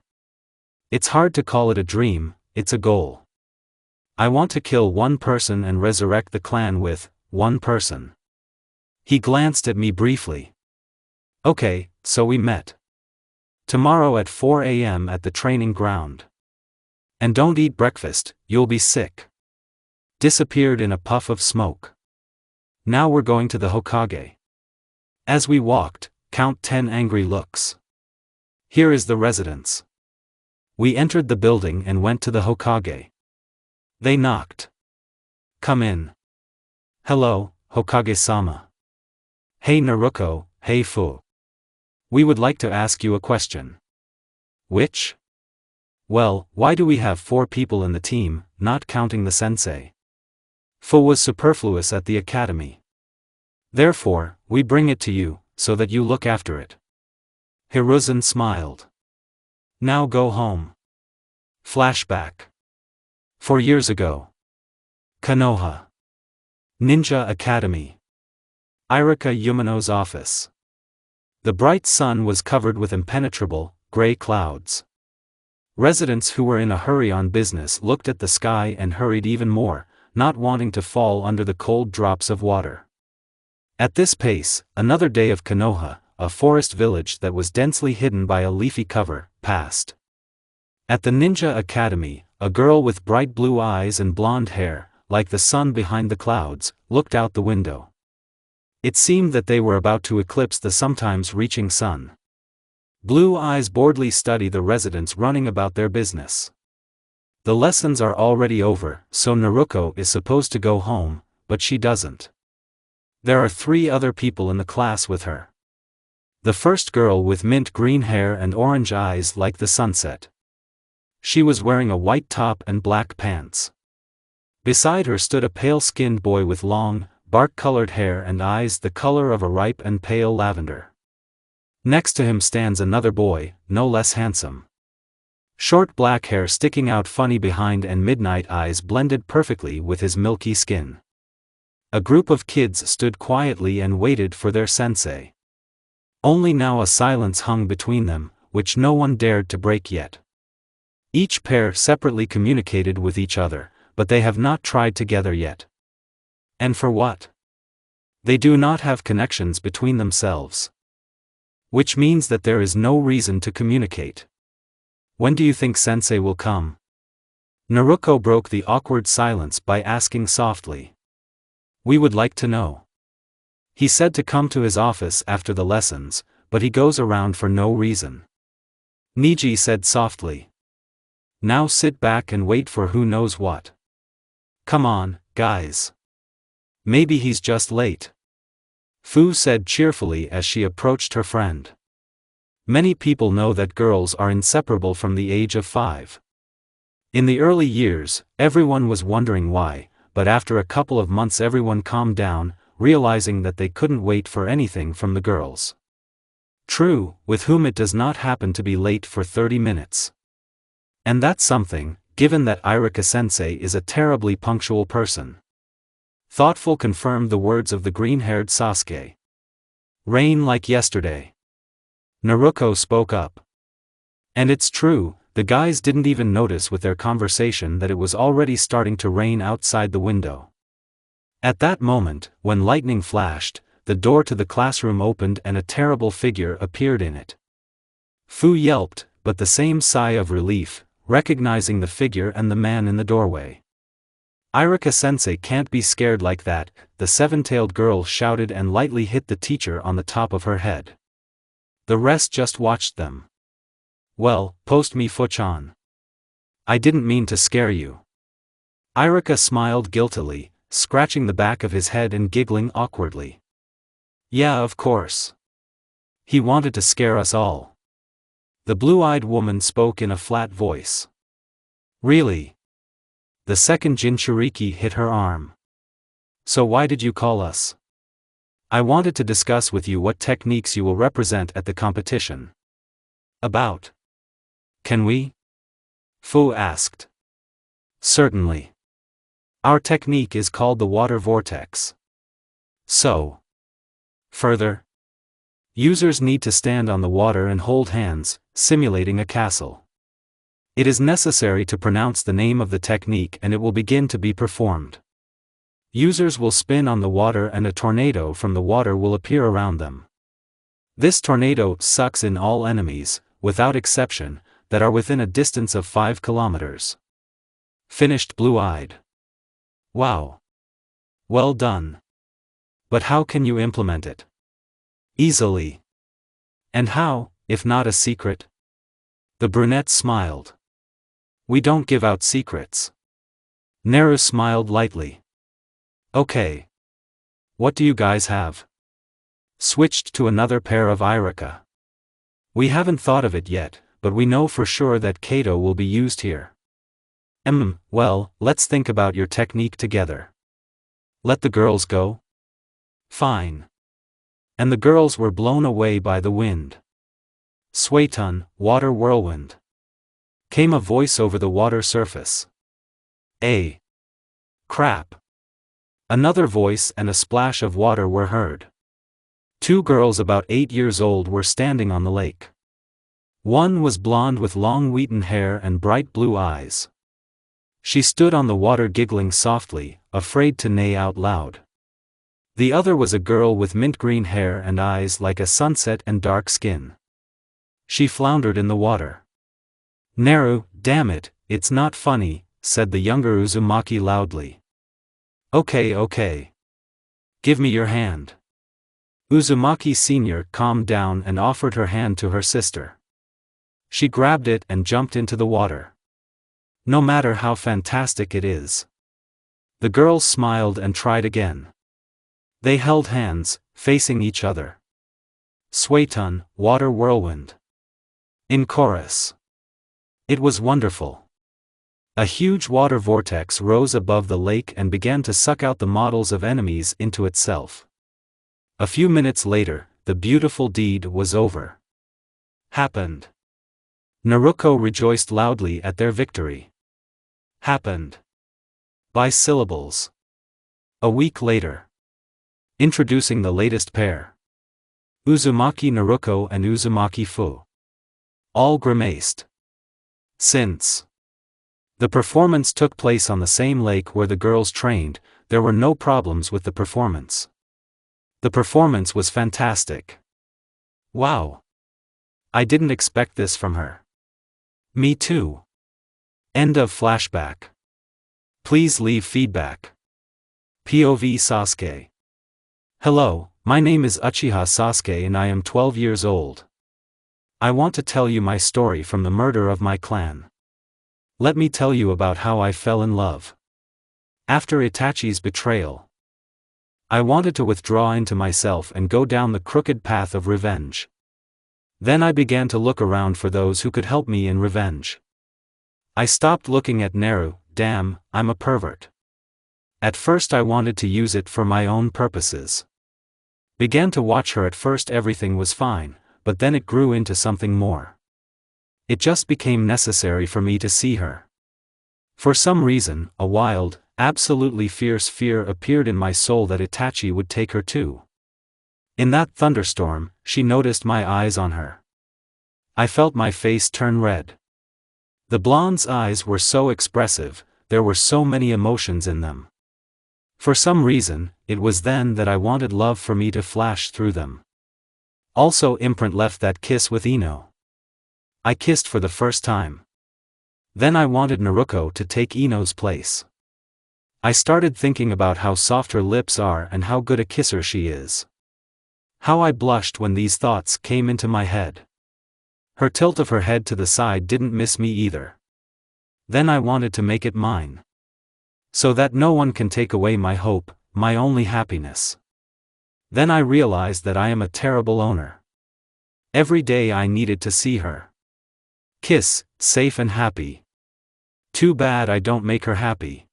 It's hard to call it a dream, it's a goal. I want to kill one person and resurrect the clan with one person. He glanced at me briefly. Okay, so we met. Tomorrow at 4 a.m. at the training ground. And don't eat breakfast, you'll be sick. Disappeared in a puff of smoke. Now we're going to the Hokage. As we walked, count 10 angry looks. Here is the residence. We entered the building and went to the Hokage. They knocked. Come in. Hello, Hokage-sama. Hey Naruko, hey Fuu. We would like to ask you a question. Which? Well, why do we have 4 people in the team, not counting the sensei? Fuu was superfluous at the academy. Therefore, we bring it to you, so that you look after it. Hiruzen smiled. Now go home. Flashback. 4 years ago. Konoha. Ninja Academy. Irika Yumano's office. The bright sun was covered with impenetrable, gray clouds. Residents who were in a hurry on business looked at the sky and hurried even more, not wanting to fall under the cold drops of water. At this pace, another day of Konoha, a forest village that was densely hidden by a leafy cover, passed. At the Ninja Academy, a girl with bright blue eyes and blonde hair, like the sun behind the clouds, looked out the window. It seemed that they were about to eclipse the sometimes reaching sun. Blue eyes boredly study the residents running about their business. The lessons are already over, so Naruko is supposed to go home, but she doesn't. There are 3 other people in the class with her. The first girl with mint green hair and orange eyes like the sunset. She was wearing a white top and black pants. Beside her stood a pale-skinned boy with long, bark-colored hair and eyes the color of a ripe and pale lavender. Next to him stands another boy, no less handsome. Short black hair sticking out funny behind and midnight eyes blended perfectly with his milky skin. A group of kids stood quietly and waited for their sensei. Only now a silence hung between them, which no one dared to break yet. Each pair separately communicated with each other, but they have not tried together yet. And for what? They do not have connections between themselves. Which means that there is no reason to communicate. When do you think sensei will come? Naruko broke the awkward silence by asking softly. We would like to know. He said to come to his office after the lessons, but he goes around for no reason. Niji said softly. Now sit back and wait for who knows what. Come on, guys. Maybe he's just late. Fuu said cheerfully as she approached her friend. Many people know that girls are inseparable from the age of 5. In the early years, everyone was wondering why, but after a couple of months everyone calmed down, realizing that they couldn't wait for anything from the girls. True, with whom it does not happen to be late for 30 minutes. And that's something, given that Iruka-sensei is a terribly punctual person. Thoughtful confirmed the words of the green-haired Sasuke. Rain like yesterday. Naruko spoke up. And it's true, the guys didn't even notice with their conversation that it was already starting to rain outside the window. At that moment, when lightning flashed, the door to the classroom opened and a terrible figure appeared in it. Fuu yelped, but the same sigh of relief, recognizing the figure and the man in the doorway. Iruka-sensei can't be scared like that, the 7-tailed girl shouted and lightly hit the teacher on the top of her head. The rest just watched them. Well, post me Fuchan. I didn't mean to scare you. Iruka smiled guiltily, scratching the back of his head and giggling awkwardly. Yeah, of course. He wanted to scare us all. The blue-eyed woman spoke in a flat voice. Really? The second Jinchuriki hit her arm. So why did you call us? I wanted to discuss with you what techniques you will represent at the competition. About. Can we? Fuu asked. Certainly. Our technique is called the water vortex. So. Further. Users need to stand on the water and hold hands, simulating a castle. It is necessary to pronounce the name of the technique and it will begin to be performed. Users will spin on the water and a tornado from the water will appear around them. This tornado sucks in all enemies, without exception, that are within a distance of 5 kilometers. Finished blue-eyed. Wow. Well done. But how can you implement it? Easily. And how, if not a secret? The brunette smiled. We don't give out secrets. Naru smiled lightly. Okay. What do you guys have? Switched to another pair of Iruka. We haven't thought of it yet, but we know for sure that Kato will be used here. Well, let's think about your technique together. Let the girls go? Fine. And the girls were blown away by the wind. Suetun, water whirlwind. Came a voice over the water surface. Crap. Another voice and a splash of water were heard. 2 girls about 8 years old were standing on the lake. One was blonde with long wheaten hair and bright blue eyes. She stood on the water giggling softly, afraid to neigh out loud. The other was a girl with mint green hair and eyes like a sunset and dark skin. She floundered in the water. "Naru, damn it, it's not funny," said the younger Uzumaki loudly. Okay. Give me your hand." Uzumaki Sr. calmed down and offered her hand to her sister. She grabbed it and jumped into the water. "No matter how fantastic it is." The girls smiled and tried again. They held hands, facing each other. Suetun, water whirlwind. In chorus. It was wonderful. A huge water vortex rose above the lake and began to suck out the models of enemies into itself. A few minutes later, the beautiful deed was over. Happened. Naruko rejoiced loudly at their victory. Happened. By syllables. A week later. Introducing the latest pair. Uzumaki Naruko and Uzumaki Fuu. All grimaced. Since the performance took place on the same lake where the girls trained, there were no problems with the performance. The performance was fantastic. Wow. I didn't expect this from her. Me too. End of flashback. Please leave feedback. POV Sasuke. Hello, my name is Uchiha Sasuke and I am 12 years old. I want to tell you my story from the murder of my clan. Let me tell you about how I fell in love. After Itachi's betrayal, I wanted to withdraw into myself and go down the crooked path of revenge. Then I began to look around for those who could help me in revenge. I stopped looking at Naru. Damn, I'm a pervert. At first I wanted to use it for my own purposes. Began to watch her. At first everything was fine, but then it grew into something more. It just became necessary for me to see her. For some reason, a wild, absolutely fierce fear appeared in my soul that Itachi would take her too. In that thunderstorm, she noticed my eyes on her. I felt my face turn red. The blonde's eyes were so expressive, there were so many emotions in them. For some reason, it was then that I wanted love for me to flash through them. Also Imprint left that kiss with Ino. I kissed for the first time. Then I wanted Naruko to take Ino's place. I started thinking about how soft her lips are and how good a kisser she is. How I blushed when these thoughts came into my head. Her tilt of her head to the side didn't miss me either. Then I wanted to make it mine. So that no one can take away my hope, my only happiness. Then I realized that I am a terrible owner. Every day I needed to see her. Kiss, safe and happy. Too bad I don't make her happy.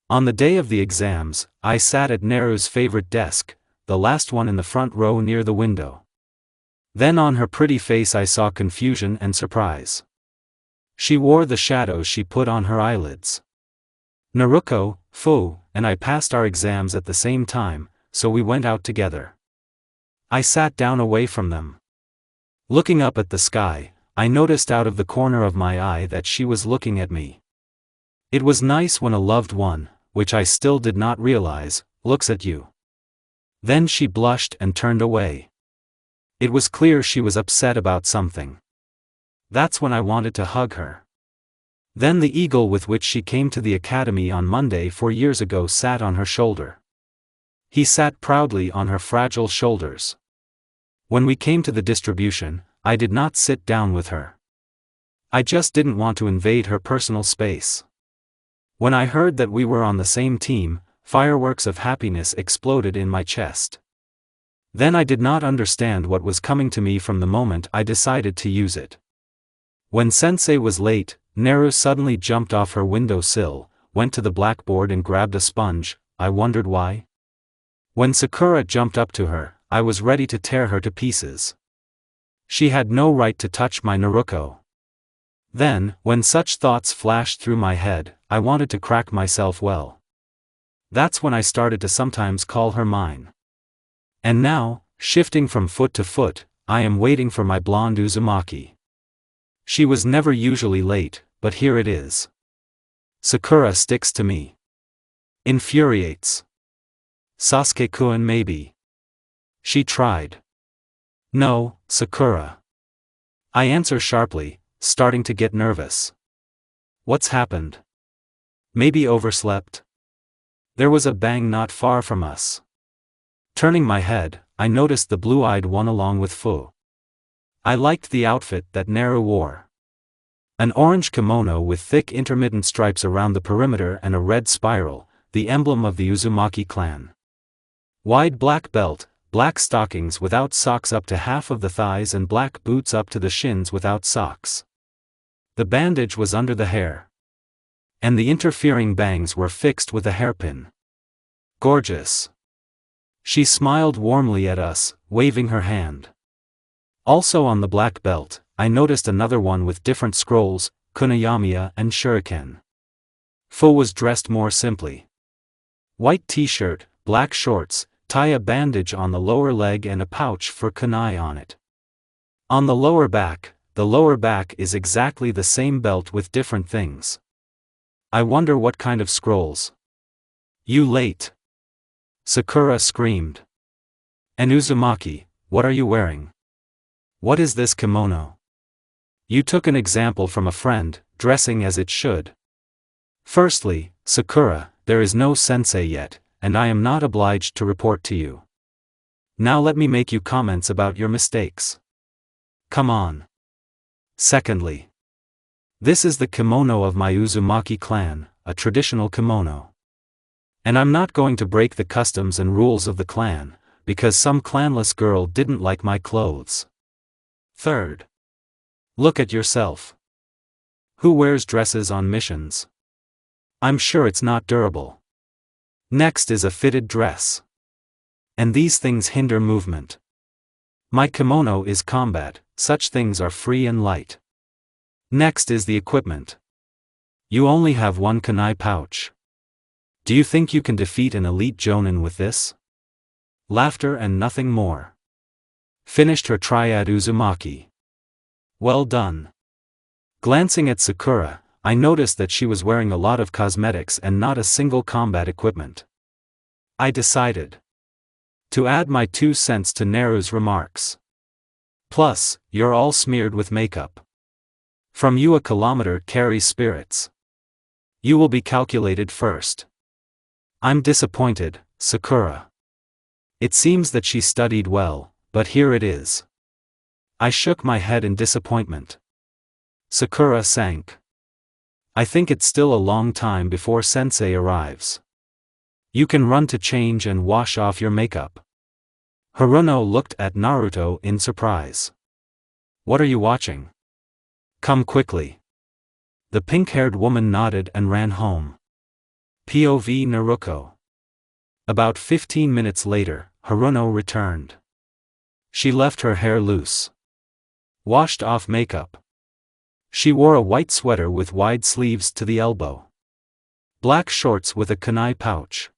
On the day of the exams, I sat at Naru's favorite desk, the last one in the front row near the window. Then on her pretty face I saw confusion and surprise. She wore the shadows she put on her eyelids. Naruko, Fuu, and I passed our exams at the same time, so we went out together. I sat down away from them. Looking up at the sky, I noticed out of the corner of my eye that she was looking at me. It was nice when a loved one, which I still did not realize, looks at you. Then she blushed and turned away. It was clear she was upset about something. That's when I wanted to hug her. Then the eagle with which she came to the academy on Monday 4 years ago sat on her shoulder. He sat proudly on her fragile shoulders. When we came to the distribution, I did not sit down with her. I just didn't want to invade her personal space. When I heard that we were on the same team, fireworks of happiness exploded in my chest. Then I did not understand what was coming to me from the moment I decided to use it. When Sensei was late, Naru suddenly jumped off her window sill, went to the blackboard and grabbed a sponge. I wondered why. When Sakura jumped up to her, I was ready to tear her to pieces. She had no right to touch my Naruko. Then, when such thoughts flashed through my head, I wanted to crack myself well. That's when I started to sometimes call her mine. And now, shifting from foot to foot, I am waiting for my blonde Uzumaki. She was never usually late, but here it is. Sakura sticks to me. Infuriates. Sasuke-kun maybe. She tried. No, Sakura. I answer sharply, starting to get nervous. What's happened? Maybe overslept? There was a bang not far from us. Turning my head, I noticed the blue-eyed one along with Fuu. I liked the outfit that Naru wore. An orange kimono with thick intermittent stripes around the perimeter and a red spiral, the emblem of the Uzumaki clan. Wide black belt, black stockings without socks up to half of the thighs and black boots up to the shins without socks. The bandage was under the hair. And the interfering bangs were fixed with a hairpin. Gorgeous. She smiled warmly at us, waving her hand. Also on the black belt, I noticed another one with different scrolls, kunayamiya and shuriken. Fuu was dressed more simply. White t-shirt, black shorts, tie a bandage on the lower leg and a pouch for kunai on it. On the lower back is exactly the same belt with different things. I wonder what kind of scrolls. You late. Sakura screamed. And Uzumaki, what are you wearing? What is this kimono? You took an example from a friend, dressing as it should. Firstly, Sakura, there is no sensei yet, and I am not obliged to report to you. Now let me make you comments about your mistakes. Come on. Secondly, this is the kimono of my Uzumaki clan, a traditional kimono. And I'm not going to break the customs and rules of the clan, because some clanless girl didn't like my clothes. Third, look at yourself. Who wears dresses on missions? I'm sure it's not durable. Next is a fitted dress. And these things hinder movement. My kimono is combat, such things are free and light. Next is the equipment. You only have one kunai pouch. Do you think you can defeat an elite jonin with this? Laughter and nothing more. Finished her triad Uzumaki. Well done. Glancing at Sakura, I noticed that she was wearing a lot of cosmetics and not a single combat equipment. I decided to add my 2 cents to Naru's remarks. Plus, you're all smeared with makeup. From you a kilometer carries spirits. You will be calculated first. I'm disappointed, Sakura. It seems that she studied well, but here it is. I shook my head in disappointment. Sakura sank. I think it's still a long time before sensei arrives. You can run to change and wash off your makeup. Haruno looked at Naruto in surprise. What are you watching? Come quickly. The pink-haired woman nodded and ran home. POV Naruto. About 15 minutes later, Haruno returned. She left her hair loose. Washed off makeup. She wore a white sweater with wide sleeves to the elbow. Black shorts with a kunai pouch.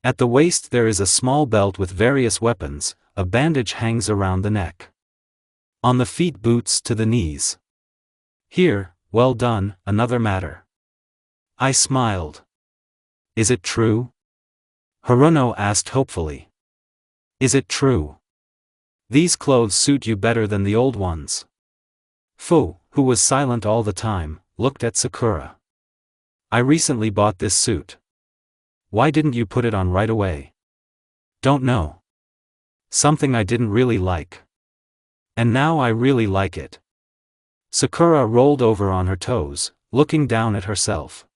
At the waist there is a small belt with various weapons, a bandage hangs around the neck. On the feet boots to the knees. Here, well done, another matter. I smiled. Is it true? Haruno asked hopefully. Is it true? These clothes suit you better than the old ones. Fuu, who was silent all the time, looked at Sakura. I recently bought this suit. Why didn't you put it on right away? Don't know. Something I didn't really like. And now I really like it. Sakura rolled over on her toes, looking down at herself.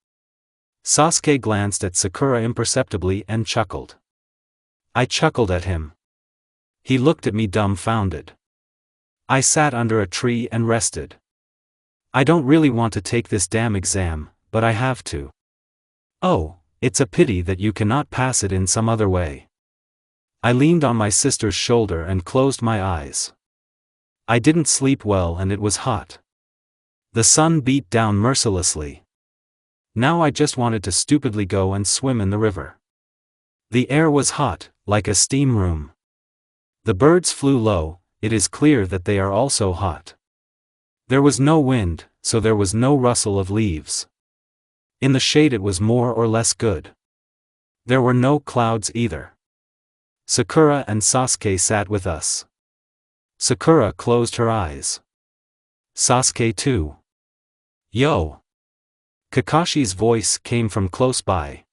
Sasuke glanced at Sakura imperceptibly and chuckled. I chuckled at him. He looked at me dumbfounded. I sat under a tree and rested. I don't really want to take this damn exam, but I have to. Oh, it's a pity that you cannot pass it in some other way. I leaned on my sister's shoulder and closed my eyes. I didn't sleep well and it was hot. The sun beat down mercilessly. Now I just wanted to stupidly go and swim in the river. The air was hot, like a steam room. The birds flew low, it is clear that they are also hot. There was no wind, so there was no rustle of leaves. In the shade it was more or less good. There were no clouds either. Sakura and Sasuke sat with us. Sakura closed her eyes. Sasuke too. Yo! Kakashi's voice came from close by.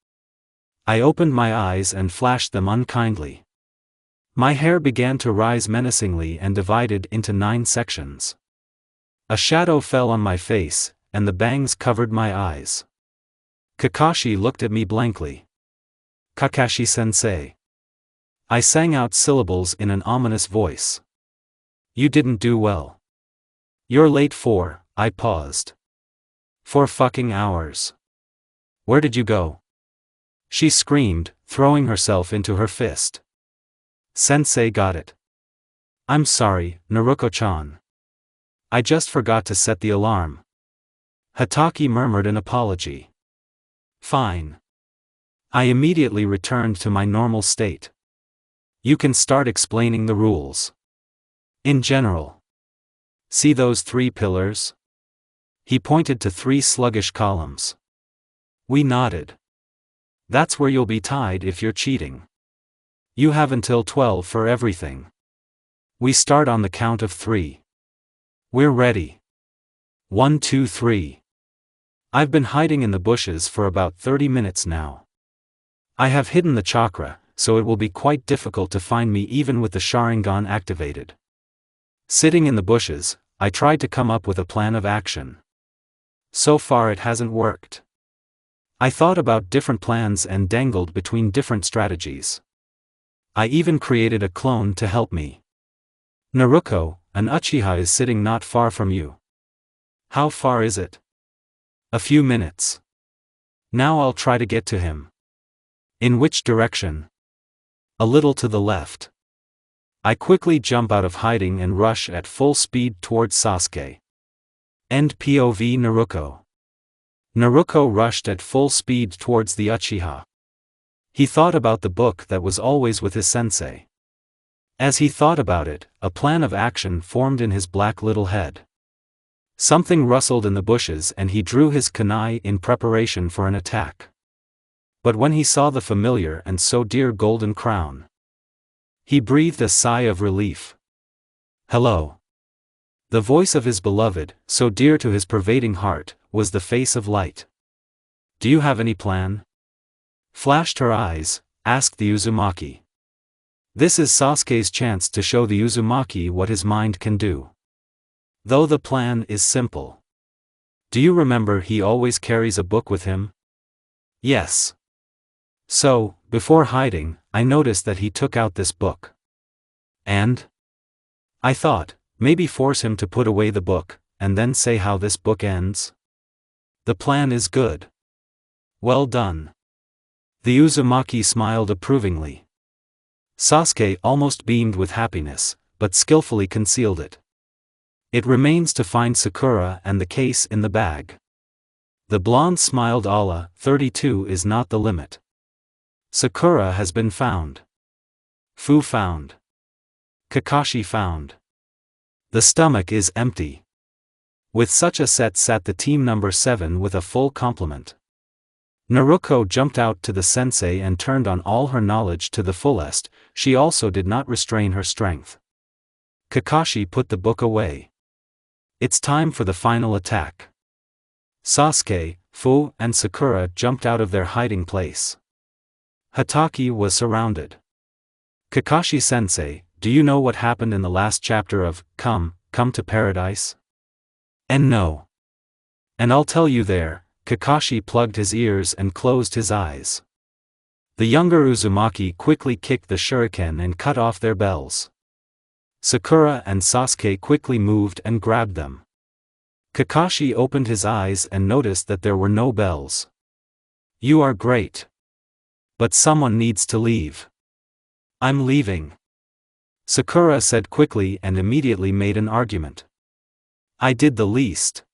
I opened my eyes and flashed them unkindly. My hair began to rise menacingly and divided into 9 sections. A shadow fell on my face, and the bangs covered my eyes. Kakashi looked at me blankly. Kakashi-sensei. I sang out syllables in an ominous voice. You didn't do well. You're late for, I paused. 4 fucking hours. Where did you go? She screamed, throwing herself into her fist. Sensei got it. I'm sorry, Naruko-chan. I just forgot to set the alarm. Hatake murmured an apology. Fine. I immediately returned to my normal state. You can start explaining the rules. In general. See those 3 pillars? He pointed to 3 sluggish columns. We nodded. That's where you'll be tied if you're cheating. You have until 12 for everything. We start on the count of 3. We're ready. 1, 2, 3. I've been hiding in the bushes for about 30 minutes now. I have hidden the chakra, so it will be quite difficult to find me even with the Sharingan activated. Sitting in the bushes, I tried to come up with a plan of action. So far it hasn't worked. I thought about different plans and dangled between different strategies. I even created a clone to help me. Naruko, an Uchiha is sitting not far from you. How far is it? A few minutes. Now I'll try to get to him. In which direction? A little to the left. I quickly jump out of hiding and rush at full speed towards Sasuke. End POV Naruko. Naruko rushed at full speed towards the Uchiha. He thought about the book that was always with his sensei. As he thought about it, a plan of action formed in his black little head. Something rustled in the bushes and he drew his kunai in preparation for an attack. But when he saw the familiar and so dear golden crown, he breathed a sigh of relief. Hello. The voice of his beloved, so dear to his pervading heart, was the face of light. Do you have any plan? Flashed her eyes, asked the Uzumaki. This is Sasuke's chance to show the Uzumaki what his mind can do. Though the plan is simple. Do you remember he always carries a book with him? Yes. So, before hiding, I noticed that he took out this book. And? I thought, maybe force him to put away the book, and then say how this book ends. The plan is good. Well done. The Uzumaki smiled approvingly. Sasuke almost beamed with happiness, but skillfully concealed it. It remains to find Sakura and the case in the bag. The blonde smiled. Allah, 32 is not the limit. Sakura has been found. Fu found. Kakashi found. The stomach is empty. With such a set sat the team number 7 with a full complement. Naruko jumped out to the sensei and turned on all her knowledge to the fullest. She also did not restrain her strength. Kakashi put the book away. It's time for the final attack. Sasuke, Fu, and Sakura jumped out of their hiding place. Hatake was surrounded. Kakashi-sensei, do you know what happened in the last chapter of Come to Paradise? And no. And I'll tell you there. Kakashi plugged his ears and closed his eyes. The younger Uzumaki quickly kicked the shuriken and cut off their bells. Sakura and Sasuke quickly moved and grabbed them. Kakashi opened his eyes and noticed that there were no bells. You are great. But someone needs to leave. I'm leaving. Sakura said quickly and immediately made an argument. I did the least.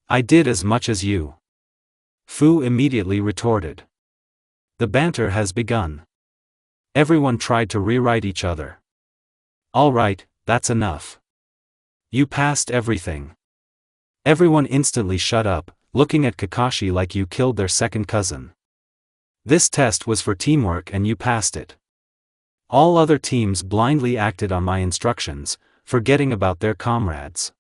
I did as much as you. Fu immediately retorted. The banter has begun. Everyone tried to rewrite each other. All right, that's enough. You passed everything. Everyone instantly shut up, looking at Kakashi like you killed their second cousin. This test was for teamwork and you passed it. All other teams blindly acted on my instructions, forgetting about their comrades.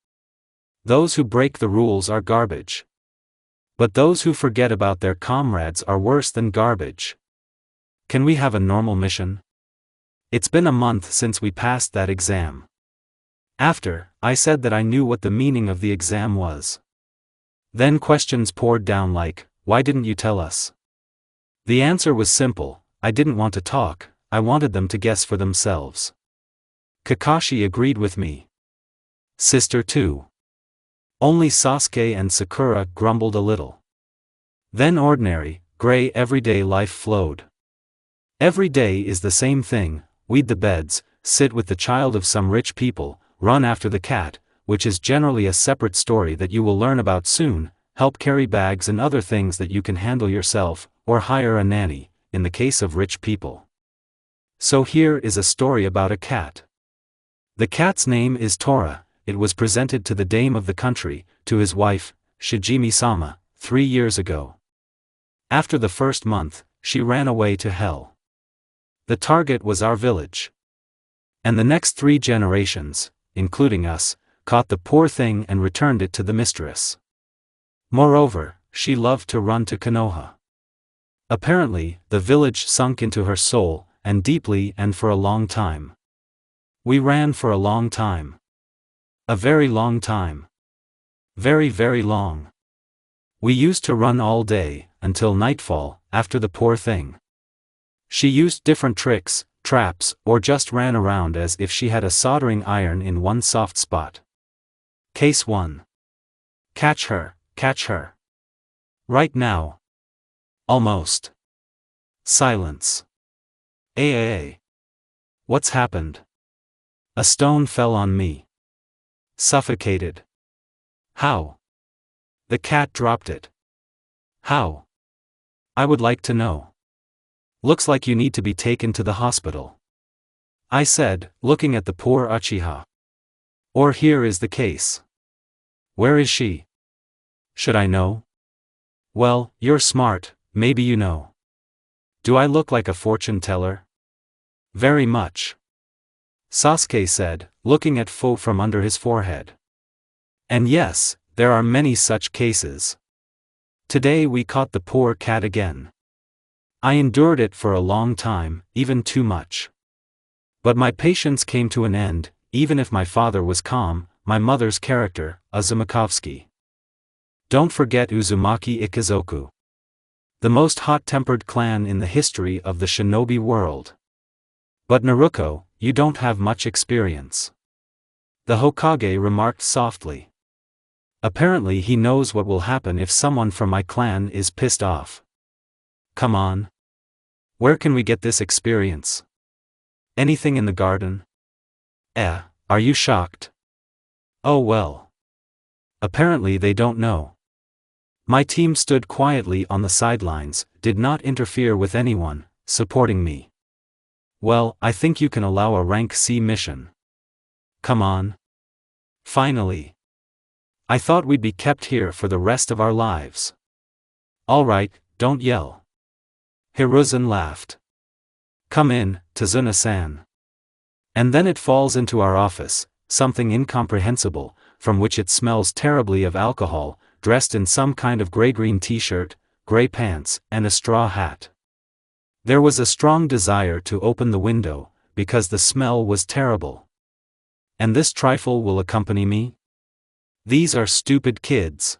Those who break the rules are garbage. But those who forget about their comrades are worse than garbage. Can we have a normal mission? It's been a month since we passed that exam. After, I said that I knew what the meaning of the exam was. Then questions poured down like, why didn't you tell us? The answer was simple, I didn't want to talk, I wanted them to guess for themselves. Kakashi agreed with me. Sister too. Only Sasuke and Sakura grumbled a little. Then ordinary, gray everyday life flowed. Every day is the same thing, weed the beds, sit with the child of some rich people, run after the cat, which is generally a separate story that you will learn about soon, help carry bags and other things that you can handle yourself, or hire a nanny, in the case of rich people. So here is a story about a cat. The cat's name is Tora. It was presented to the dame of the country, to his wife, Shijimi-sama, 3 years ago. After the first month, she ran away to hell. The target was our village. And the next 3 generations, including us, caught the poor thing and returned it to the mistress. Moreover, she loved to run to Konoha. Apparently, the village sunk into her soul, and deeply and for a long time. We ran for a long time. A very long time. Very, very long. We used to run all day, until nightfall, after the poor thing. She used different tricks, traps, or just ran around as if she had a soldering iron in one soft spot. Case 1. Catch her, catch her. Right now. Almost. Silence. What's happened? A stone fell on me. Suffocated. How? The cat dropped it. How? I would like to know. Looks like you need to be taken to the hospital. I said, looking at the poor Uchiha. Or here is the case. Where is she? Should I know? Well, you're smart, maybe you know. Do I look like a fortune teller? Very much. Sasuke said, looking at Fuu from under his forehead. And yes, there are many such cases. Today we caught the poor cat again. I endured it for a long time, even too much. But my patience came to an end, even if my father was calm, my mother's character, Uzumakovsky. Don't forget Uzumaki Ikizoku. The most hot-tempered clan in the history of the shinobi world. But Naruko, you don't have much experience. The Hokage remarked softly. Apparently he knows what will happen if someone from my clan is pissed off. Come on. Where can we get this experience? Anything in the garden? Are you shocked? Oh well. Apparently they don't know. My team stood quietly on the sidelines, did not interfere with anyone, supporting me. Well, I think you can allow a rank C mission. Come on. Finally. I thought we'd be kept here for the rest of our lives. Alright, don't yell. Hiruzen laughed. Come in, Tazuna-san. And then it falls into our office, something incomprehensible, from which it smells terribly of alcohol, dressed in some kind of gray-green t-shirt, gray pants, and a straw hat. There was a strong desire to open the window, because the smell was terrible. And this trifle will accompany me? These are stupid kids.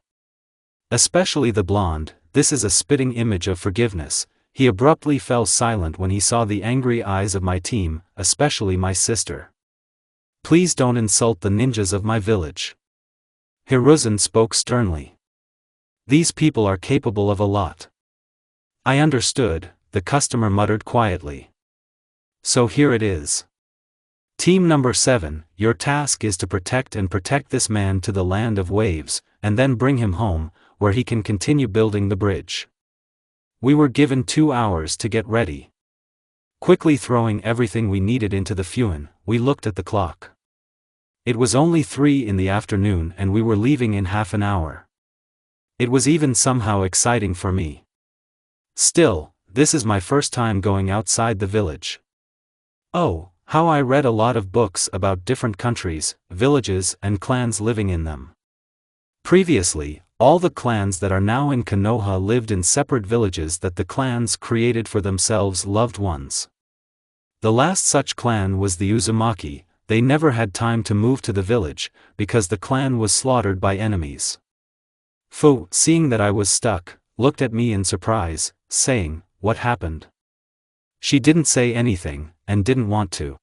Especially the blonde, this is a spitting image of forgiveness. He abruptly fell silent when he saw the angry eyes of my team, especially my sister. Please don't insult the ninjas of my village. Hiruzen spoke sternly. These people are capable of a lot. I understood, the customer muttered quietly. So here it is. Team number 7, your task is to protect this man to the land of waves, and then bring him home, where he can continue building the bridge. We were given 2 hours to get ready. Quickly throwing everything we needed into the fuin, we looked at the clock. It was only 3 in the afternoon and we were leaving in half an hour. It was even somehow exciting for me. Still, this is my first time going outside the village. Oh, how I read a lot of books about different countries, villages and clans living in them. Previously, all the clans that are now in Konoha lived in separate villages that the clans created for themselves loved ones. The last such clan was the Uzumaki. They never had time to move to the village, because the clan was slaughtered by enemies. Fuu, seeing that I was stuck, looked at me in surprise, saying, "What happened?" She didn't say anything, and didn't want to.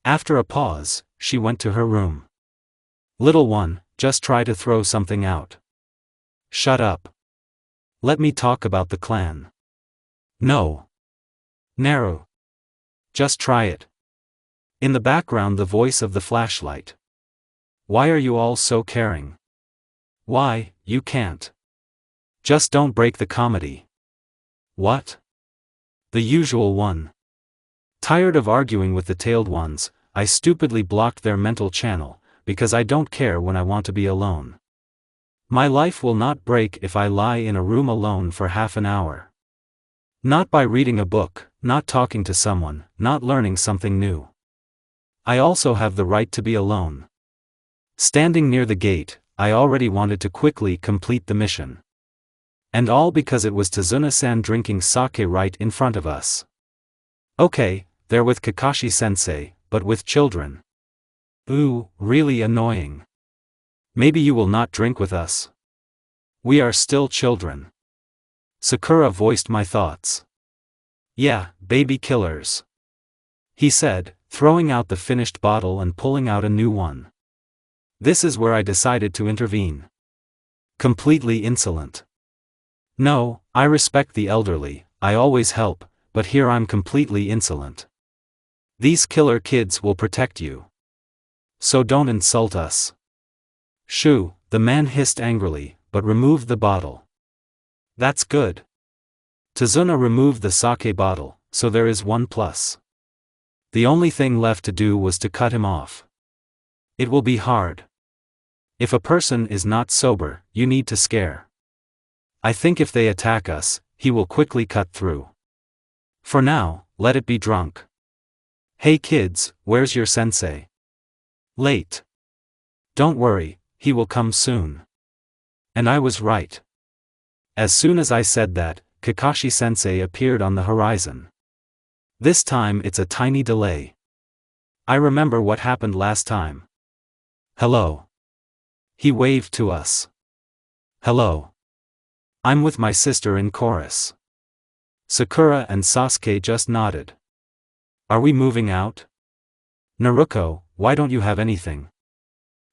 After a pause, she went to her room. "Little one, just try to throw something out." "Shut up. Let me talk about the clan." "No. Naru. Just try it." In the background the voice of the flashlight. "Why are you all so caring? Why, you can't. Just don't break the comedy." "What?" "The usual one." Tired of arguing with the tailed ones, I stupidly blocked their mental channel, because I don't care when I want to be alone. My life will not break if I lie in a room alone for half an hour. Not by reading a book, not talking to someone, not learning something new. I also have the right to be alone. Standing near the gate, I already wanted to quickly complete the mission. And all because it was Tazuna-san drinking sake right in front of us. Okay, they're with Kakashi-sensei, but with children. Ooh, really annoying. Maybe you will not drink with us? We are still children. Sakura voiced my thoughts. Yeah, baby killers. He said, throwing out the finished bottle and pulling out a new one. This is where I decided to intervene. Completely insolent. No, I respect the elderly, I always help, but here I'm completely insolent. These killer kids will protect you. So don't insult us. Shoo, the man hissed angrily, but removed the bottle. That's good. Tazuna removed the sake bottle, so there is one plus. The only thing left to do was to cut him off. It will be hard. If a person is not sober, you need to scare. I think if they attack us, he will quickly cut through. For now, let it be drunk. Hey kids, where's your sensei? Late. Don't worry, he will come soon. And I was right. As soon as I said that, Kakashi-sensei appeared on the horizon. This time it's a tiny delay. I remember what happened last time. Hello. He waved to us. Hello. I'm with my sister in chorus. Sakura and Sasuke just nodded. Are we moving out? Naruko, why don't you have anything?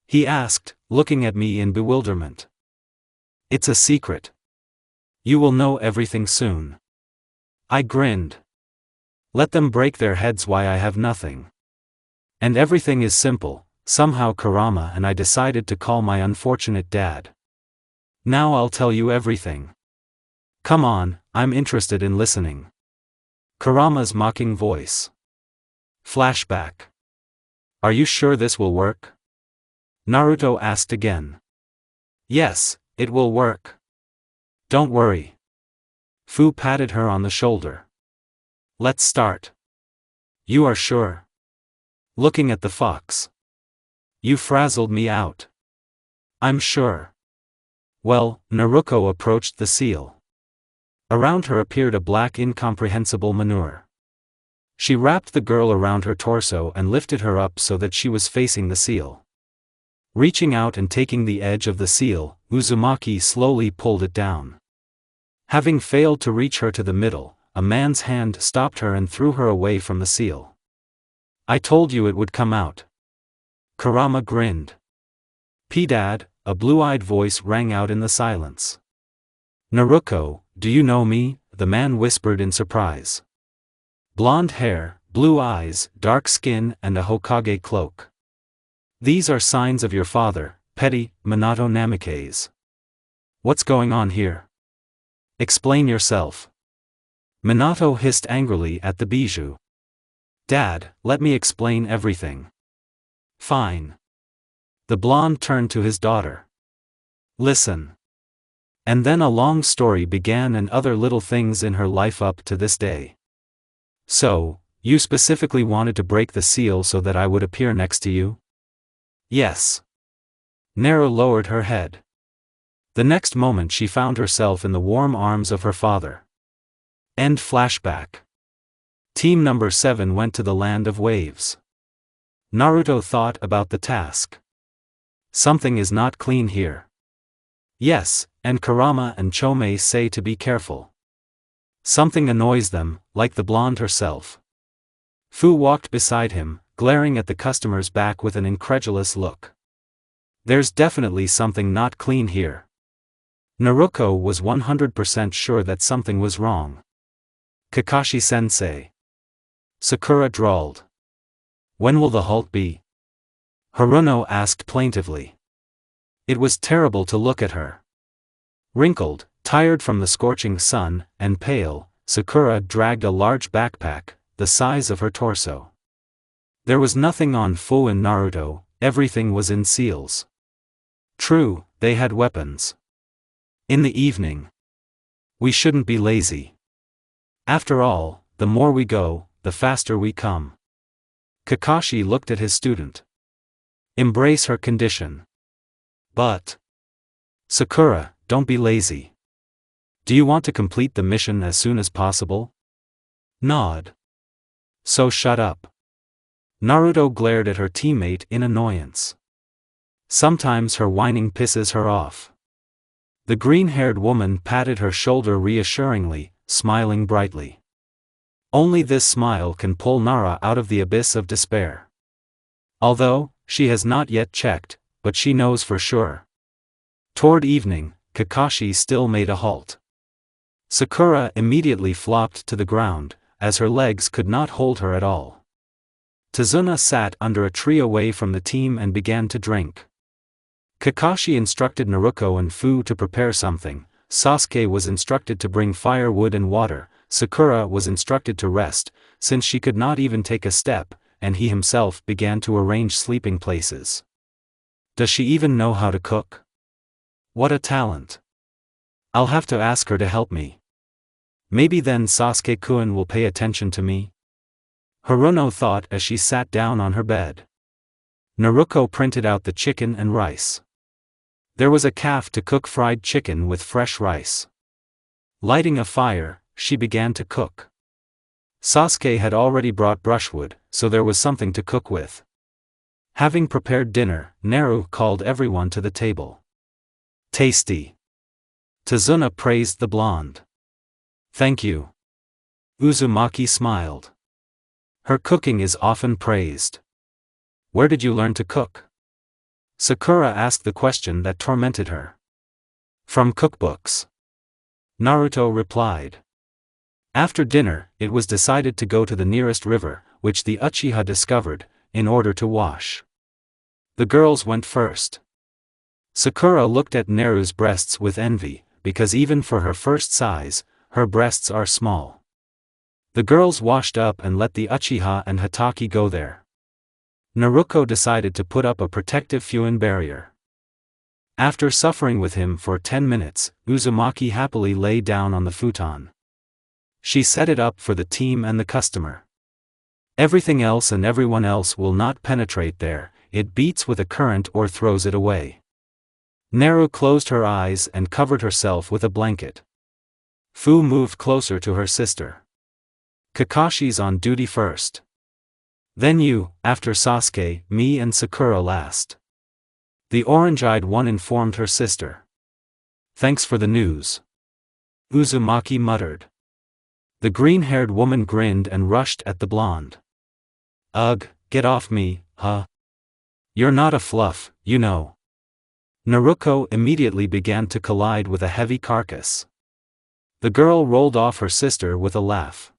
He asked, looking at me in bewilderment. It's a secret. You will know everything soon. I grinned. Let them break their heads why I have nothing. And everything is simple, somehow Kurama and I decided to call my unfortunate dad. Now I'll tell you everything. Come on, I'm interested in listening. Kurama's mocking voice. Flashback. Are you sure this will work? Naruto asked again. Yes, it will work. Don't worry. Fu patted her on the shoulder. Let's start. You are sure? Looking at the fox. You frazzled me out. I'm sure. Well, Naruko approached the seal. Around her appeared a black incomprehensible manure. She wrapped the girl around her torso and lifted her up so that she was facing the seal. Reaching out and taking the edge of the seal, Uzumaki slowly pulled it down. Having failed to reach her to the middle, a man's hand stopped her and threw her away from the seal. I told you it would come out. Kurama grinned. P-Dad, a blue-eyed voice rang out in the silence. Naruko, do you know me? The man whispered in surprise. Blonde hair, blue eyes, dark skin and a Hokage cloak. These are signs of your father, petty, Minato Namikaze. What's going on here? Explain yourself. Minato hissed angrily at the bijou. Dad, let me explain everything. Fine. The blonde turned to his daughter. Listen. And then a long story began and other little things in her life up to this day. So, you specifically wanted to break the seal so that I would appear next to you? Yes. Naru lowered her head. The next moment she found herself in the warm arms of her father. End flashback. Team number 7 went to the land of waves. Naruto thought about the task. Something is not clean here. Yes, and Kurama and Chomei say to be careful. Something annoys them, like the blonde herself. Fu walked beside him, glaring at the customer's back with an incredulous look. There's definitely something not clean here. Naruko was 100% sure that something was wrong. Kakashi-sensei. Sakura drawled. When will the halt be? Haruno asked plaintively. It was terrible to look at her. Wrinkled, tired from the scorching sun, and pale, Sakura dragged a large backpack, the size of her torso. There was nothing on Fu and Naruto, everything was in seals. True, they had weapons. In the evening. We shouldn't be lazy. After all, the more we go, the faster we come. Kakashi looked at his student. Embrace her condition. But. Sakura, don't be lazy. Do you want to complete the mission as soon as possible? Nod. So shut up. Naruto glared at her teammate in annoyance. Sometimes her whining pisses her off. The green-haired woman patted her shoulder reassuringly, smiling brightly. Only this smile can pull Nara out of the abyss of despair. Although, she has not yet checked, but she knows for sure. Toward evening, Kakashi still made a halt. Sakura immediately flopped to the ground, as her legs could not hold her at all. Tazuna sat under a tree away from the team and began to drink. Kakashi instructed Naruko and Fuu to prepare something, Sasuke was instructed to bring firewood and water, Sakura was instructed to rest, since she could not even take a step, and he himself began to arrange sleeping places. Does she even know how to cook? What a talent. I'll have to ask her to help me. Maybe then Sasuke-kun will pay attention to me? Haruno thought as she sat down on her bed. Naruko printed out the chicken and rice. There was a calf to cook fried chicken with fresh rice. Lighting a fire, she began to cook. Sasuke had already brought brushwood, so there was something to cook with. Having prepared dinner, Naru called everyone to the table. Tasty. Tazuna praised the blonde. Thank you. Uzumaki smiled. Her cooking is often praised. Where did you learn to cook? Sakura asked the question that tormented her. From cookbooks. Naruto replied. After dinner, it was decided to go to the nearest river, which the Uchiha discovered, in order to wash. The girls went first. Sakura looked at Naru's breasts with envy, because even for her first size, her breasts are small. The girls washed up and let the Uchiha and Hatake go there. Naruko decided to put up a protective Fuin barrier. After suffering with him for 10 minutes, Uzumaki happily lay down on the futon. She set it up for the team and the customer. Everything else and everyone else will not penetrate there, it beats with a current or throws it away. Naru closed her eyes and covered herself with a blanket. Fu moved closer to her sister. Kakashi's on duty first. Then you, after Sasuke, me and Sakura last. The orange-eyed one informed her sister. Thanks for the news. Uzumaki muttered. The green-haired woman grinned and rushed at the blonde. Ugh, get off me, huh? You're not a fluff, you know. Naruko immediately began to collide with a heavy carcass. The girl rolled off her sister with a laugh.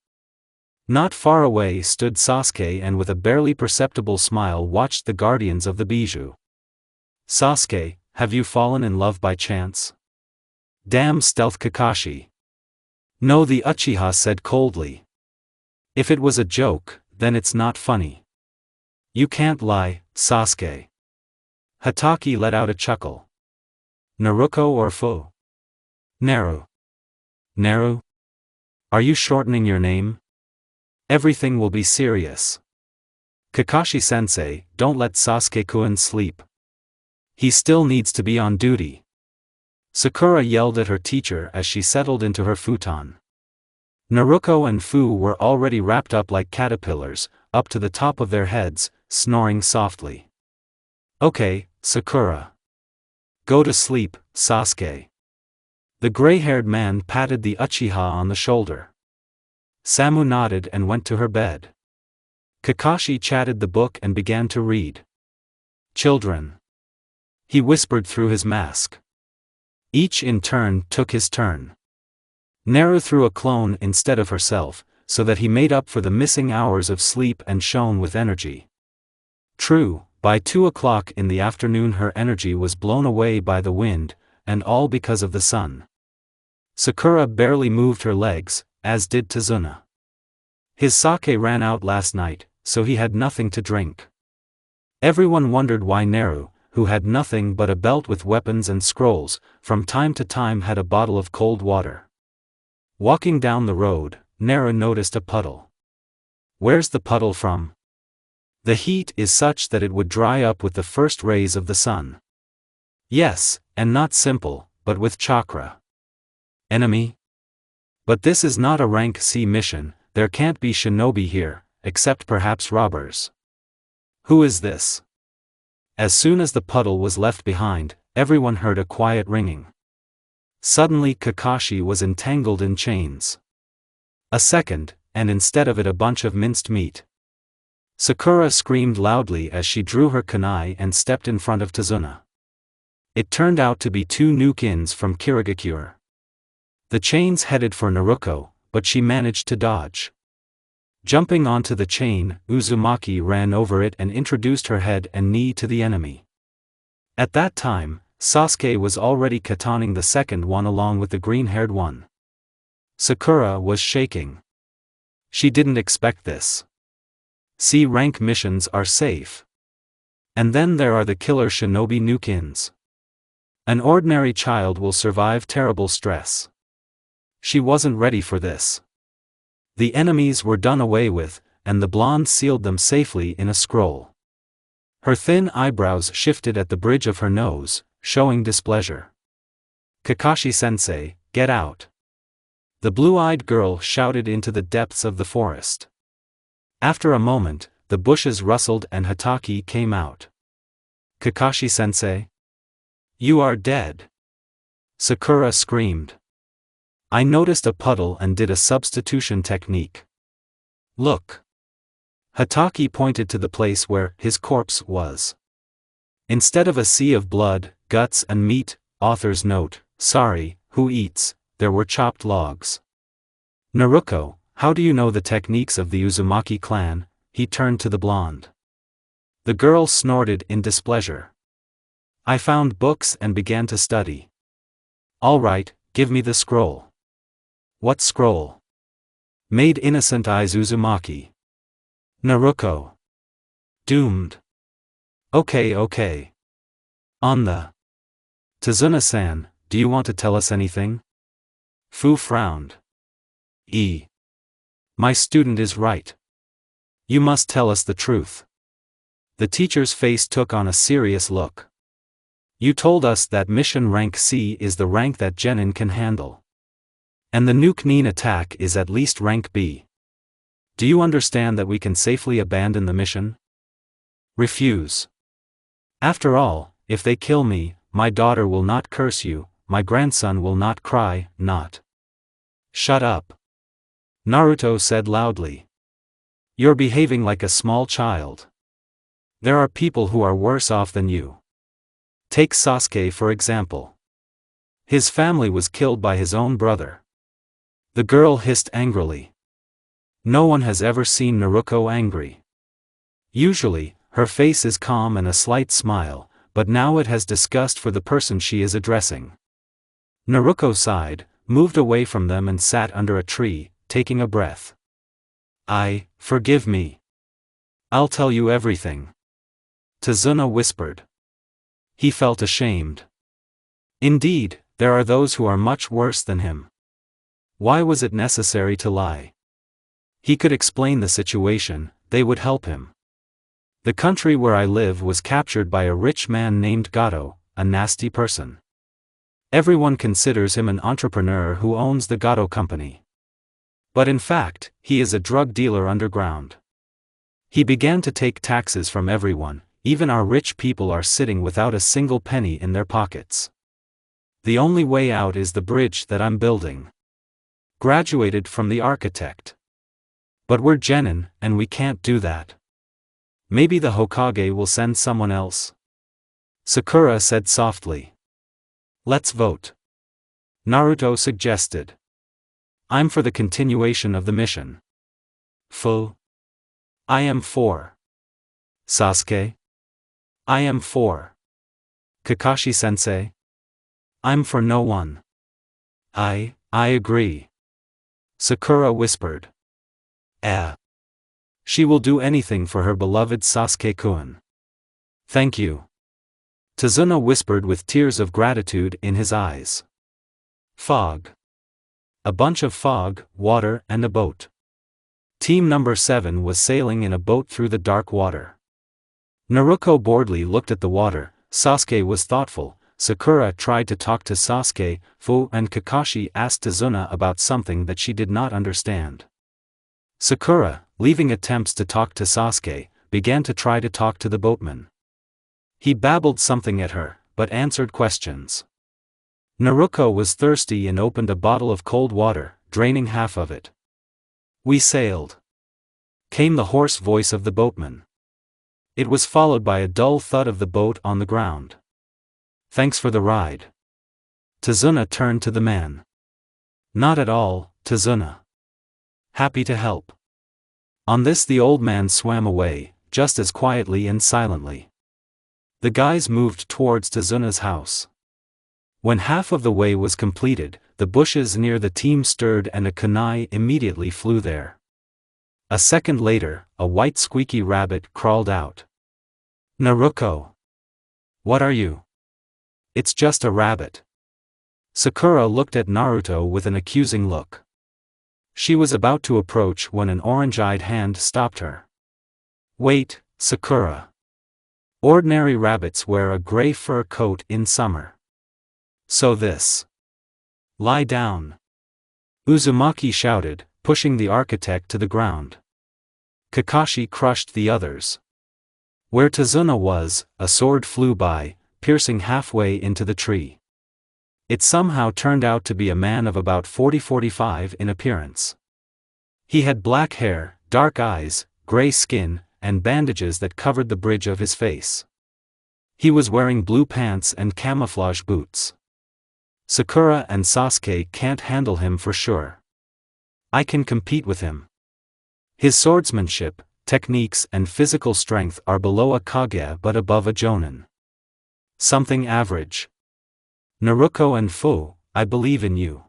Not far away stood Sasuke and with a barely perceptible smile watched the guardians of the bijou. Sasuke, have you fallen in love by chance? Damn stealth Kakashi. No, the Uchiha said coldly. If it was a joke, then it's not funny. You can't lie, Sasuke. Hatake let out a chuckle. Naruko or Fu? Naru. Naru? Are you shortening your name? Everything will be serious. Kakashi-sensei, don't let Sasuke-kun sleep. He still needs to be on duty. Sakura yelled at her teacher as she settled into her futon. Naruko and Fuu were already wrapped up like caterpillars, up to the top of their heads, snoring softly. Okay, Sakura. Go to sleep, Sasuke. The gray-haired man patted the Uchiha on the shoulder. Samu nodded and went to her bed. Kakashi chatted the book and began to read. Children. He whispered through his mask. Each in turn took his turn. Naru threw a clone instead of herself, so that he made up for the missing hours of sleep and shone with energy. True, by 2 o'clock in the afternoon her energy was blown away by the wind, and all because of the sun. Sakura barely moved her legs, as did Tazuna. His sake ran out last night, so he had nothing to drink. Everyone wondered why Naru, who had nothing but a belt with weapons and scrolls, from time to time had a bottle of cold water. Walking down the road, Naru noticed a puddle. Where's the puddle from? The heat is such that it would dry up with the first rays of the sun. Yes, and not simple, but with chakra. Enemy? But this is not a rank C mission, there can't be shinobi here, except perhaps robbers. Who is this? As soon as the puddle was left behind, everyone heard a quiet ringing. Suddenly Kakashi was entangled in chains. A second, and instead of it a bunch of minced meat. Sakura screamed loudly as she drew her kunai and stepped in front of Tazuna. It turned out to be 2 new kins from Kirigakure. The chains headed for Naruko, but she managed to dodge. Jumping onto the chain, Uzumaki ran over it and introduced her head and knee to the enemy. At that time, Sasuke was already kataning the second one along with the green-haired one. Sakura was shaking. She didn't expect this. C-rank missions are safe. And then there are the killer shinobi nukins. An ordinary child will survive terrible stress. She wasn't ready for this. The enemies were done away with, and the blonde sealed them safely in a scroll. Her thin eyebrows shifted at the bridge of her nose, showing displeasure. Kakashi-sensei, get out. The blue-eyed girl shouted into the depths of the forest. After a moment, the bushes rustled and Hatake came out. Kakashi-sensei? You are dead. Sakura screamed. I noticed a puddle and did a substitution technique. Look. Hatake pointed to the place where his corpse was. Instead of a sea of blood, guts and meat, author's note, sorry, who eats, there were chopped logs. Naruko, how do you know the techniques of the Uzumaki clan? He turned to the blonde. The girl snorted in displeasure. I found books and began to study. All right, give me the scroll. What scroll? Made innocent eyes Uzumaki. Naruko. Doomed. Okay. On the. Tazuna-san, do you want to tell us anything? Fuu frowned. My student is right. You must tell us the truth. The teacher's face took on a serious look. You told us that mission rank C is the rank that genin can handle. And the nuke-nin attack is at least rank B. Do you understand that we can safely abandon the mission? Refuse. After all, if they kill me, my daughter will not curse you, my grandson will not cry, not. Shut up. Naruto said loudly. You're behaving like a small child. There are people who are worse off than you. Take Sasuke for example. His family was killed by his own brother. The girl hissed angrily. No one has ever seen Naruko angry. Usually, her face is calm and a slight smile, but now it has disgust for the person she is addressing. Naruko sighed, moved away from them and sat under a tree, taking a breath. Forgive me. I'll tell you everything. Tazuna whispered. He felt ashamed. Indeed, there are those who are much worse than him. Why was it necessary to lie? He could explain the situation, they would help him. The country where I live was captured by a rich man named Gato, a nasty person. Everyone considers him an entrepreneur who owns the Gato company. But in fact, he is a drug dealer underground. He began to take taxes from everyone, even our rich people are sitting without a single penny in their pockets. The only way out is the bridge that I'm building. Graduated from the architect. But we're genin, and we can't do that. Maybe the Hokage will send someone else. Sakura said softly. Let's vote. Naruto suggested. I'm for the continuation of the mission. Fu. I am for. Sasuke. I am for. Kakashi-sensei. I'm for no one. I agree. Sakura whispered. She will do anything for her beloved Sasuke-kun. Thank you. Tazuna whispered with tears of gratitude in his eyes. Fog. A bunch of fog, water and a boat. Team number 7 was sailing in a boat through the dark water. Naruko boredly looked at the water, Sasuke was thoughtful, Sakura tried to talk to Sasuke, Fu and Kakashi asked Tazuna about something that she did not understand. Sakura, leaving attempts to talk to Sasuke, began to try to talk to the boatman. He babbled something at her, but answered questions. Naruko was thirsty and opened a bottle of cold water, draining half of it. We sailed. Came the hoarse voice of the boatman. It was followed by a dull thud of the boat on the ground. Thanks for the ride. Tazuna turned to the man. Not at all, Tazuna. Happy to help. On this the old man swam away, just as quietly and silently. The guys moved towards Tazuna's house. When half of the way was completed, the bushes near the team stirred and a kunai immediately flew there. A second later, a white squeaky rabbit crawled out. Naruko. What are you? It's just a rabbit. Sakura looked at Naruto with an accusing look. She was about to approach when an orange-eyed hand stopped her. Wait, Sakura. Ordinary rabbits wear a gray fur coat in summer. So this. Lie down. Uzumaki shouted, pushing the architect to the ground. Kakashi crushed the others. Where Tazuna was, a sword flew by, piercing halfway into the tree. It somehow turned out to be a man of about 40-45 in appearance. He had black hair, dark eyes, gray skin, and bandages that covered the bridge of his face. He was wearing blue pants and camouflage boots. Sakura and Sasuke can't handle him for sure. I can compete with him. His swordsmanship, techniques and physical strength are below a Kage but above a Jonin. Something average. Naruko and Fuu, I believe in you.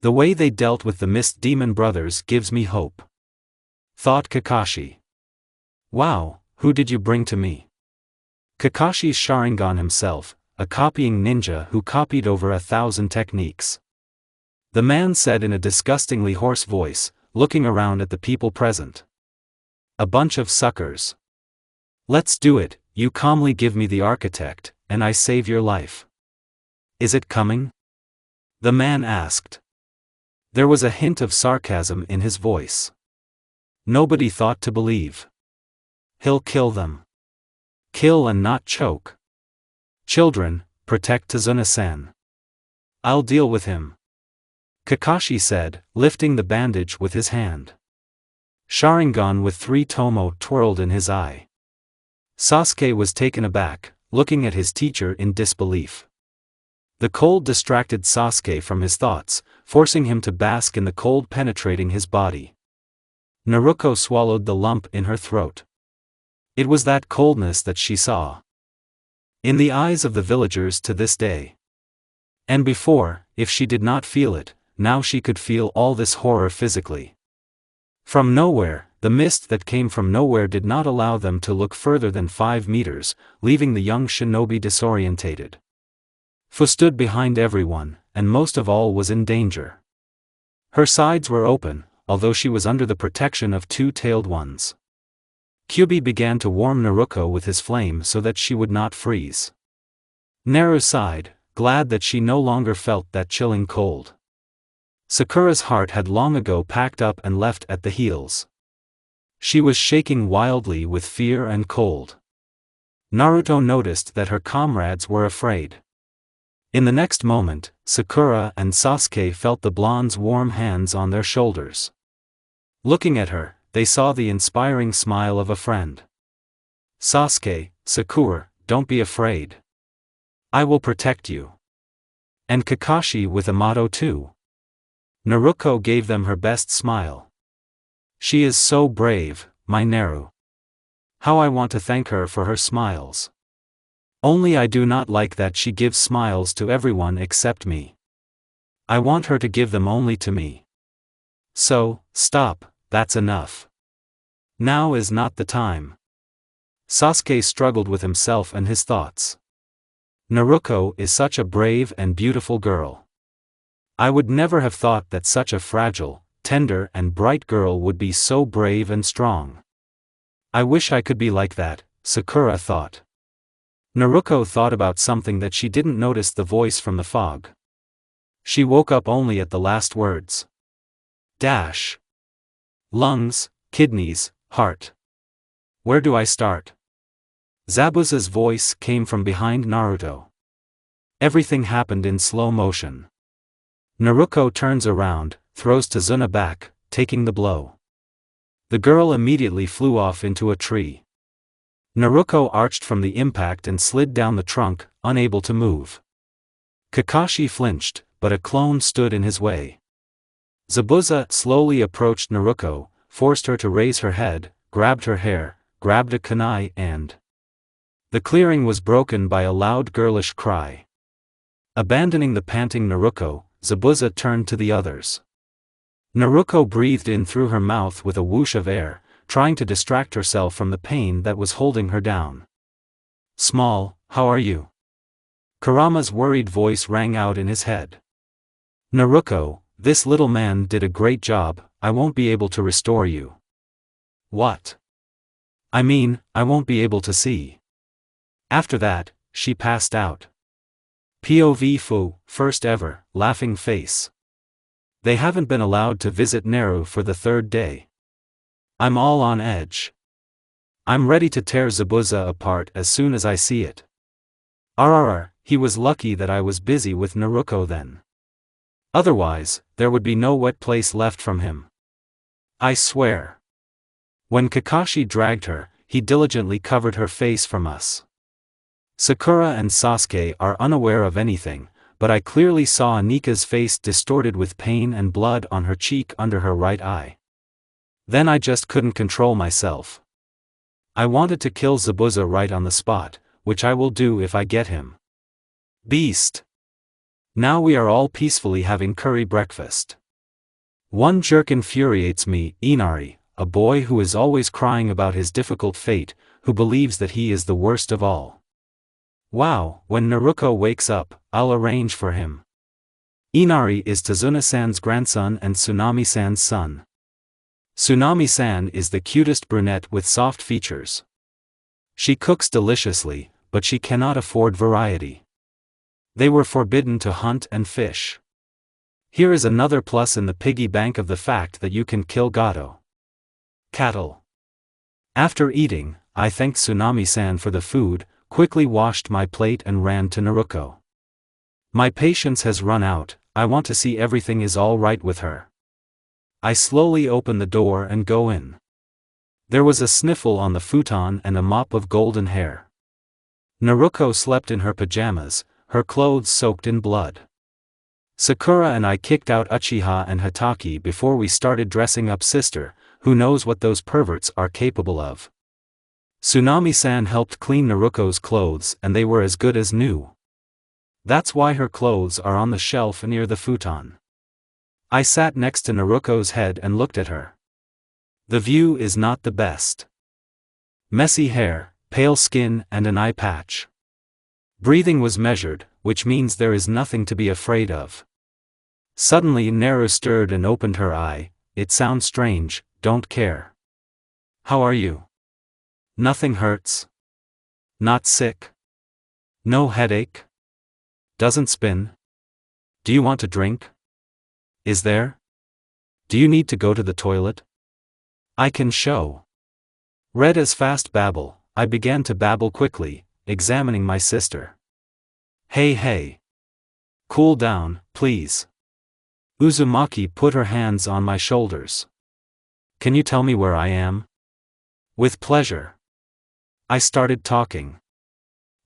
The way they dealt with the Mist Demon brothers gives me hope. Thought Kakashi. Wow, who did you bring to me? Kakashi's Sharingan himself, a copying ninja who copied over 1,000 techniques. The man said in a disgustingly hoarse voice, looking around at the people present. A bunch of suckers. Let's do it, you calmly give me the architect, and I save your life. Is it coming? The man asked. There was a hint of sarcasm in his voice. Nobody thought to believe. He'll kill them. Kill and not choke. Children, protect Tazuna-san. I'll deal with him. Kakashi said, lifting the bandage with his hand. Sharingan with 3 tomo twirled in his eye. Sasuke was taken aback, looking at his teacher in disbelief. The cold distracted Sasuke from his thoughts, forcing him to bask in the cold penetrating his body. Naruko swallowed the lump in her throat. It was that coldness that she saw in the eyes of the villagers to this day. And before, if she did not feel it, now she could feel all this horror physically. From nowhere, the mist that came from nowhere did not allow them to look further than 5 meters, leaving the young shinobi disorientated. Fuu stood behind everyone, and most of all was in danger. Her sides were open, although she was under the protection of two-tailed ones. Kyubi began to warm Naruko with his flame so that she would not freeze. Naru sighed, glad that she no longer felt that chilling cold. Sakura's heart had long ago packed up and left at the heels. She was shaking wildly with fear and cold. Naruto noticed that her comrades were afraid. In the next moment, Sakura and Sasuke felt the blonde's warm hands on their shoulders. Looking at her, they saw the inspiring smile of a friend. Sasuke, Sakura, don't be afraid. I will protect you. And Kakashi with a motto too. Naruko gave them her best smile. She is so brave, my Naru. How I want to thank her for her smiles. Only I do not like that she gives smiles to everyone except me. I want her to give them only to me. So, stop, that's enough. Now is not the time. Sasuke struggled with himself and his thoughts. Naruko is such a brave and beautiful girl. I would never have thought that such a fragile, tender and bright girl would be so brave and strong. I wish I could be like that, Sakura thought. Naruko thought about something that she didn't notice the voice from the fog. She woke up only at the last words. Dash. Lungs, kidneys, heart. Where do I start? Zabuza's voice came from behind Naruto. Everything happened in slow motion. Naruko turns around, throws Tazuna back, taking the blow. The girl immediately flew off into a tree. Naruko arched from the impact and slid down the trunk, unable to move. Kakashi flinched, but a clone stood in his way. Zabuza slowly approached Naruko, forced her to raise her head, grabbed her hair, grabbed a kunai and... The clearing was broken by a loud girlish cry. Abandoning the panting Naruko, Zabuza turned to the others. Naruko breathed in through her mouth with a whoosh of air, trying to distract herself from the pain that was holding her down. Small, how are you? Kurama's worried voice rang out in his head. Naruko, this little man did a great job, I won't be able to restore you. What? I mean, I won't be able to see. After that, she passed out. POV Fuu, first ever, laughing face. They haven't been allowed to visit Naru for the third day. I'm all on edge. I'm ready to tear Zabuza apart as soon as I see it. RRR, he was lucky that I was busy with Naruko then. Otherwise, there would be no wet place left from him. I swear. When Kakashi dragged her, he diligently covered her face from us. Sakura and Sasuke are unaware of anything, but I clearly saw Anika's face distorted with pain and blood on her cheek under her right eye. Then I just couldn't control myself. I wanted to kill Zabuza right on the spot, which I will do if I get him. Beast! Now we are all peacefully having curry breakfast. One jerk infuriates me, Inari, a boy who is always crying about his difficult fate, who believes that he is the worst of all. Wow, when Naruko wakes up, I'll arrange for him. Inari is Tazuna-san's grandson and Tsunami-san's son. Tsunami-san is the cutest brunette with soft features. She cooks deliciously, but she cannot afford variety. They were forbidden to hunt and fish. Here is another plus in the piggy bank of the fact that you can kill Gato. Cattle. After eating, I thanked Tsunami-san for the food, quickly washed my plate and ran to Naruko. My patience has run out, I want to see everything is all right with her. I slowly open the door and go in. There was a sniffle on the futon and a mop of golden hair. Naruko slept in her pajamas, her clothes soaked in blood. Sakura and I kicked out Uchiha and Hatake before we started dressing up sister, who knows what those perverts are capable of. Tsunami-san helped clean Naruko's clothes and they were as good as new. That's why her clothes are on the shelf near the futon. I sat next to Naruko's head and looked at her. The view is not the best. Messy hair, pale skin and an eye patch. Breathing was measured, which means there is nothing to be afraid of. Suddenly Naru stirred and opened her eye. It sounds strange, don't care. How are you? Nothing hurts? Not sick? No headache? Doesn't spin? Do you want a drink? Is there? Do you need to go to the toilet? I can show. Read as fast babble, I began to babble quickly, examining my sister. Hey. Cool down, please. Uzumaki put her hands on my shoulders. Can you tell me where I am? With pleasure. I started talking.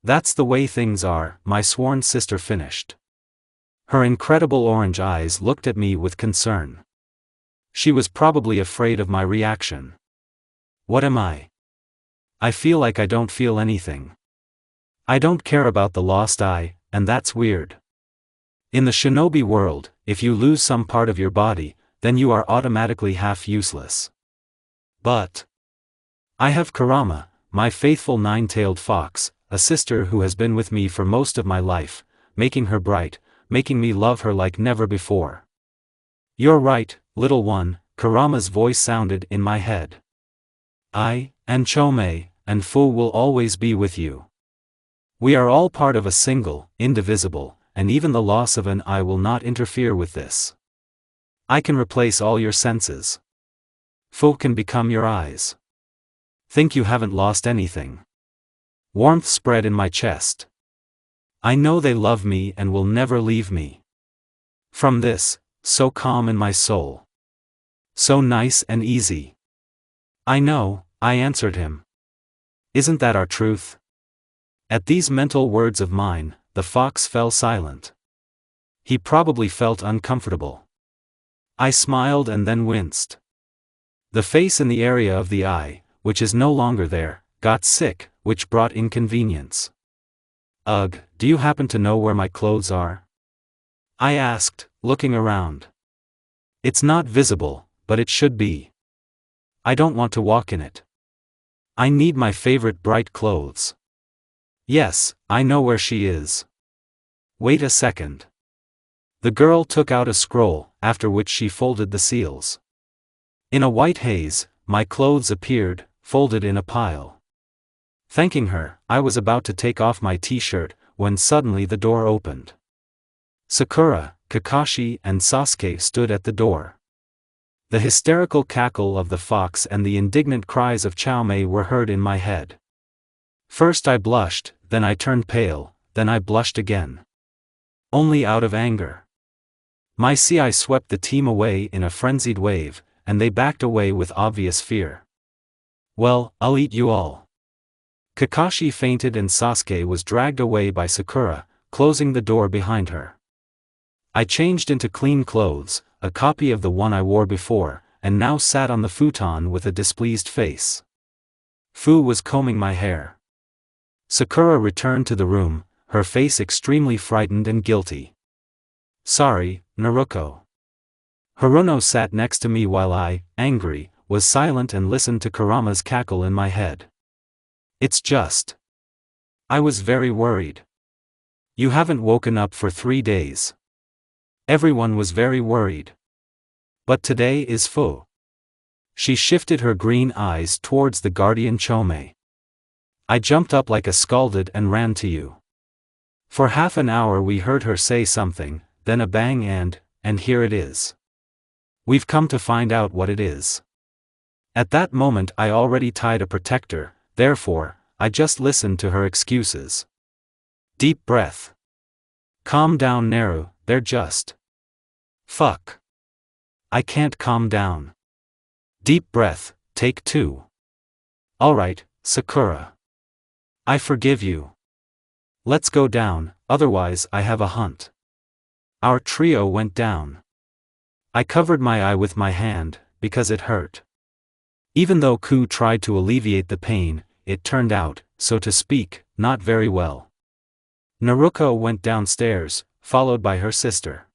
That's the way things are, my sworn sister finished. Her incredible orange eyes looked at me with concern. She was probably afraid of my reaction. What am I? I feel like I don't feel anything. I don't care about the lost eye, and that's weird. In the shinobi world, if you lose some part of your body, then you are automatically half useless. But I have Kurama, my faithful nine-tailed fox, a sister who has been with me for most of my life, making her bright, making me love her like never before. You're right, little one, Kurama's voice sounded in my head. I, and Chome, and Fuu will always be with you. We are all part of a single, indivisible, and even the loss of an eye will not interfere with this. I can replace all your senses. Fuu can become your eyes. Think you haven't lost anything. Warmth spread in my chest. I know they love me and will never leave me. From this, so calm in my soul. So nice and easy. I know, I answered him. Isn't that our truth? At these mental words of mine, the fox fell silent. He probably felt uncomfortable. I smiled and then winced. The face in the area of the eye, which is no longer there, got sick, which brought inconvenience. Ugh, do you happen to know where my clothes are? I asked, looking around. It's not visible, but it should be. I don't want to walk in it. I need my favorite bright clothes. Yes, I know where she is. Wait a second. The girl took out a scroll, after which she folded the seals. In a white haze, my clothes appeared, folded in a pile. Thanking her, I was about to take off my t-shirt, when suddenly the door opened. Sakura, Kakashi and Sasuke stood at the door. The hysterical cackle of the fox and the indignant cries of Chaume were heard in my head. First I blushed, then I turned pale, then I blushed again. Only out of anger. My eye swept the team away in a frenzied wave, and they backed away with obvious fear. Well, I'll eat you all. Kakashi fainted and Sasuke was dragged away by Sakura, closing the door behind her. I changed into clean clothes, a copy of the one I wore before, and now sat on the futon with a displeased face. Fuu was combing my hair. Sakura returned to the room, her face extremely frightened and guilty. Sorry, Naruko. Haruno sat next to me while I, angry, was silent and listened to Kurama's cackle in my head. It's just. I was very worried. You haven't woken up for 3 days. Everyone was very worried. But today is Fuu. She shifted her green eyes towards the guardian Chome. I jumped up like a scalded and ran to you. For half an hour we heard her say something, then a bang and here it is. We've come to find out what it is. At that moment I already tied a protector, therefore, I just listened to her excuses. Deep breath. Calm down Naru, they're just. Fuck. I can't calm down. Deep breath, take 2. Alright, Sakura. I forgive you. Let's go down, otherwise I have a hunt. Our trio went down. I covered my eye with my hand, because it hurt. Even though Ku tried to alleviate the pain, it turned out, so to speak, not very well. Naruko went downstairs, followed by her sister.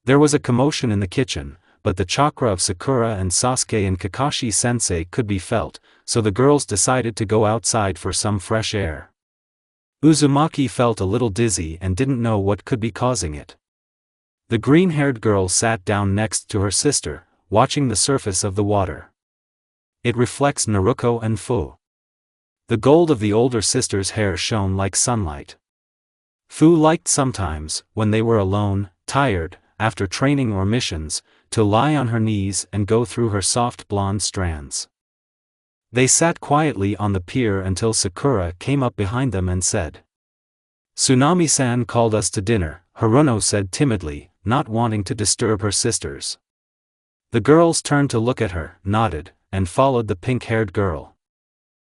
There was a commotion in the kitchen, but the chakra of Sakura and Sasuke and Kakashi-sensei could be felt, so the girls decided to go outside for some fresh air. Uzumaki felt a little dizzy and didn't know what could be causing it. The green-haired girl sat down next to her sister, watching the surface of the water. It reflects Naruko and Fuu. The gold of the older sister's hair shone like sunlight. Fuu liked sometimes, when they were alone, tired, after training or missions, to lie on her knees and go through her soft blonde strands. They sat quietly on the pier until Sakura came up behind them and said, "Tsunami-san called us to dinner," Haruno said timidly, not wanting to disturb her sisters. The girls turned to look at her, nodded, and followed the pink-haired girl.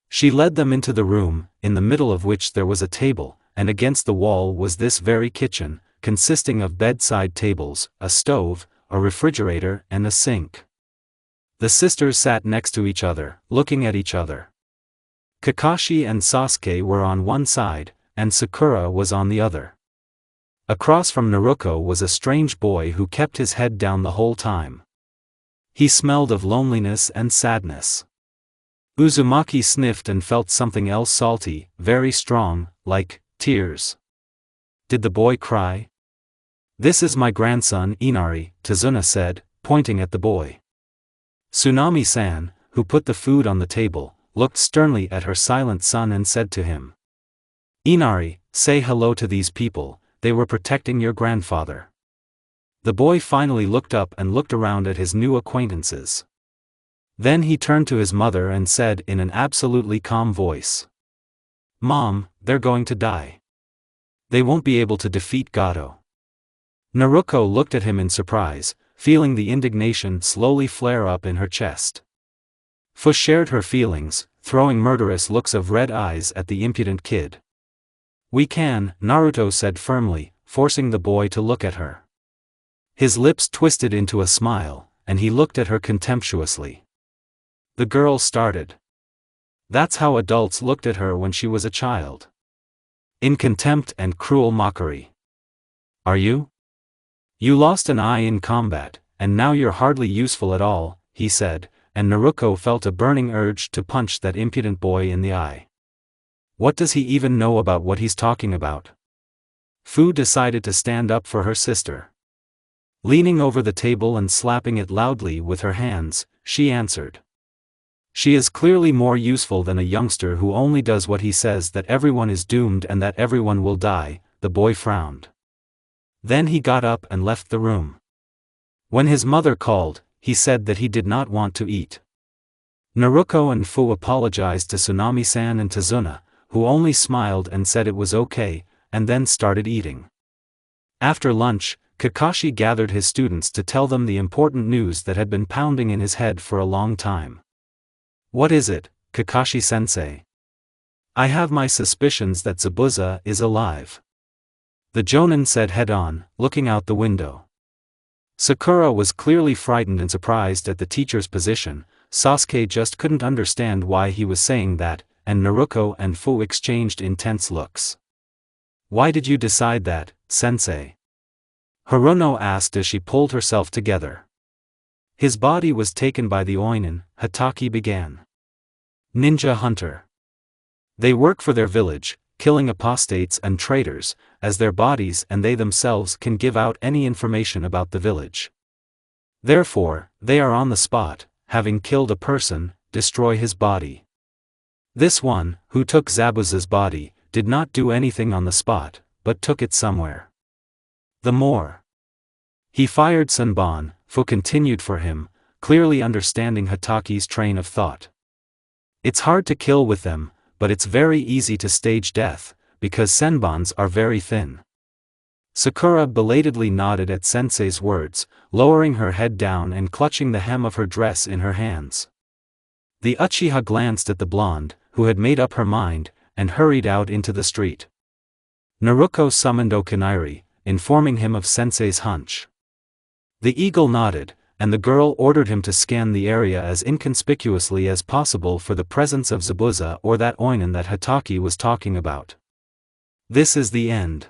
She led them into the room, in the middle of which there was a table, and against the wall was this very kitchen, consisting of bedside tables, a stove, a refrigerator and a sink. The sisters sat next to each other, looking at each other. Kakashi and Sasuke were on one side, and Sakura was on the other. Across from Naruko was a strange boy who kept his head down the whole time. He smelled of loneliness and sadness. Uzumaki sniffed and felt something else salty, very strong, like tears. Did the boy cry? "This is my grandson Inari," Tazuna said, pointing at the boy. Tsunami-san, who put the food on the table, looked sternly at her silent son and said to him, "Inari, say hello to these people, they were protecting your grandfather." The boy finally looked up and looked around at his new acquaintances. Then he turned to his mother and said in an absolutely calm voice, "Mom, they're going to die. They won't be able to defeat Gato." Naruko looked at him in surprise, feeling the indignation slowly flare up in her chest. Fu shared her feelings, throwing murderous looks of red eyes at the impudent kid. "We can," Naruto said firmly, forcing the boy to look at her. His lips twisted into a smile, and he looked at her contemptuously. The girl started. That's how adults looked at her when she was a child. In contempt and cruel mockery. "Are you? You lost an eye in combat, and now you're hardly useful at all," he said, and Naruko felt a burning urge to punch that impudent boy in the eye. What does he even know about what he's talking about? Fu decided to stand up for her sister. Leaning over the table and slapping it loudly with her hands, she answered. "She is clearly more useful than a youngster who only does what he says, that everyone is doomed and that everyone will die." The boy frowned. Then he got up and left the room. When his mother called, he said that he did not want to eat. Naruko and Fu apologized to Tsunami-san and Tazuna, who only smiled and said it was okay, and then started eating. After lunch, Kakashi gathered his students to tell them the important news that had been pounding in his head for a long time. "What is it, Kakashi-sensei?" "I have my suspicions that Zabuza is alive," the Jonin said head-on, looking out the window. Sakura was clearly frightened and surprised at the teacher's position. Sasuke just couldn't understand why he was saying that, and Naruko and Fu exchanged intense looks. "Why did you decide that, sensei?" Haruno asked as she pulled herself together. "His body was taken by the Oinin," Hatake began. "Ninja hunter. They work for their village, killing apostates and traitors, as their bodies and they themselves can give out any information about the village. Therefore, they are on the spot, having killed a person, destroy his body. This one, who took Zabuza's body, did not do anything on the spot, but took it somewhere. The more. He fired Sanbon," Fu continued for him, clearly understanding Hatake's train of thought. "It's hard to kill with them, but it's very easy to stage death, because senbons are very thin." Sakura belatedly nodded at Sensei's words, lowering her head down and clutching the hem of her dress in her hands. The Uchiha glanced at the blonde, who had made up her mind, and hurried out into the street. Naruko summoned Okinairi, informing him of Sensei's hunch. The eagle nodded, and the girl ordered him to scan the area as inconspicuously as possible for the presence of Zabuza or that Oinin that Hatake was talking about. This is the end.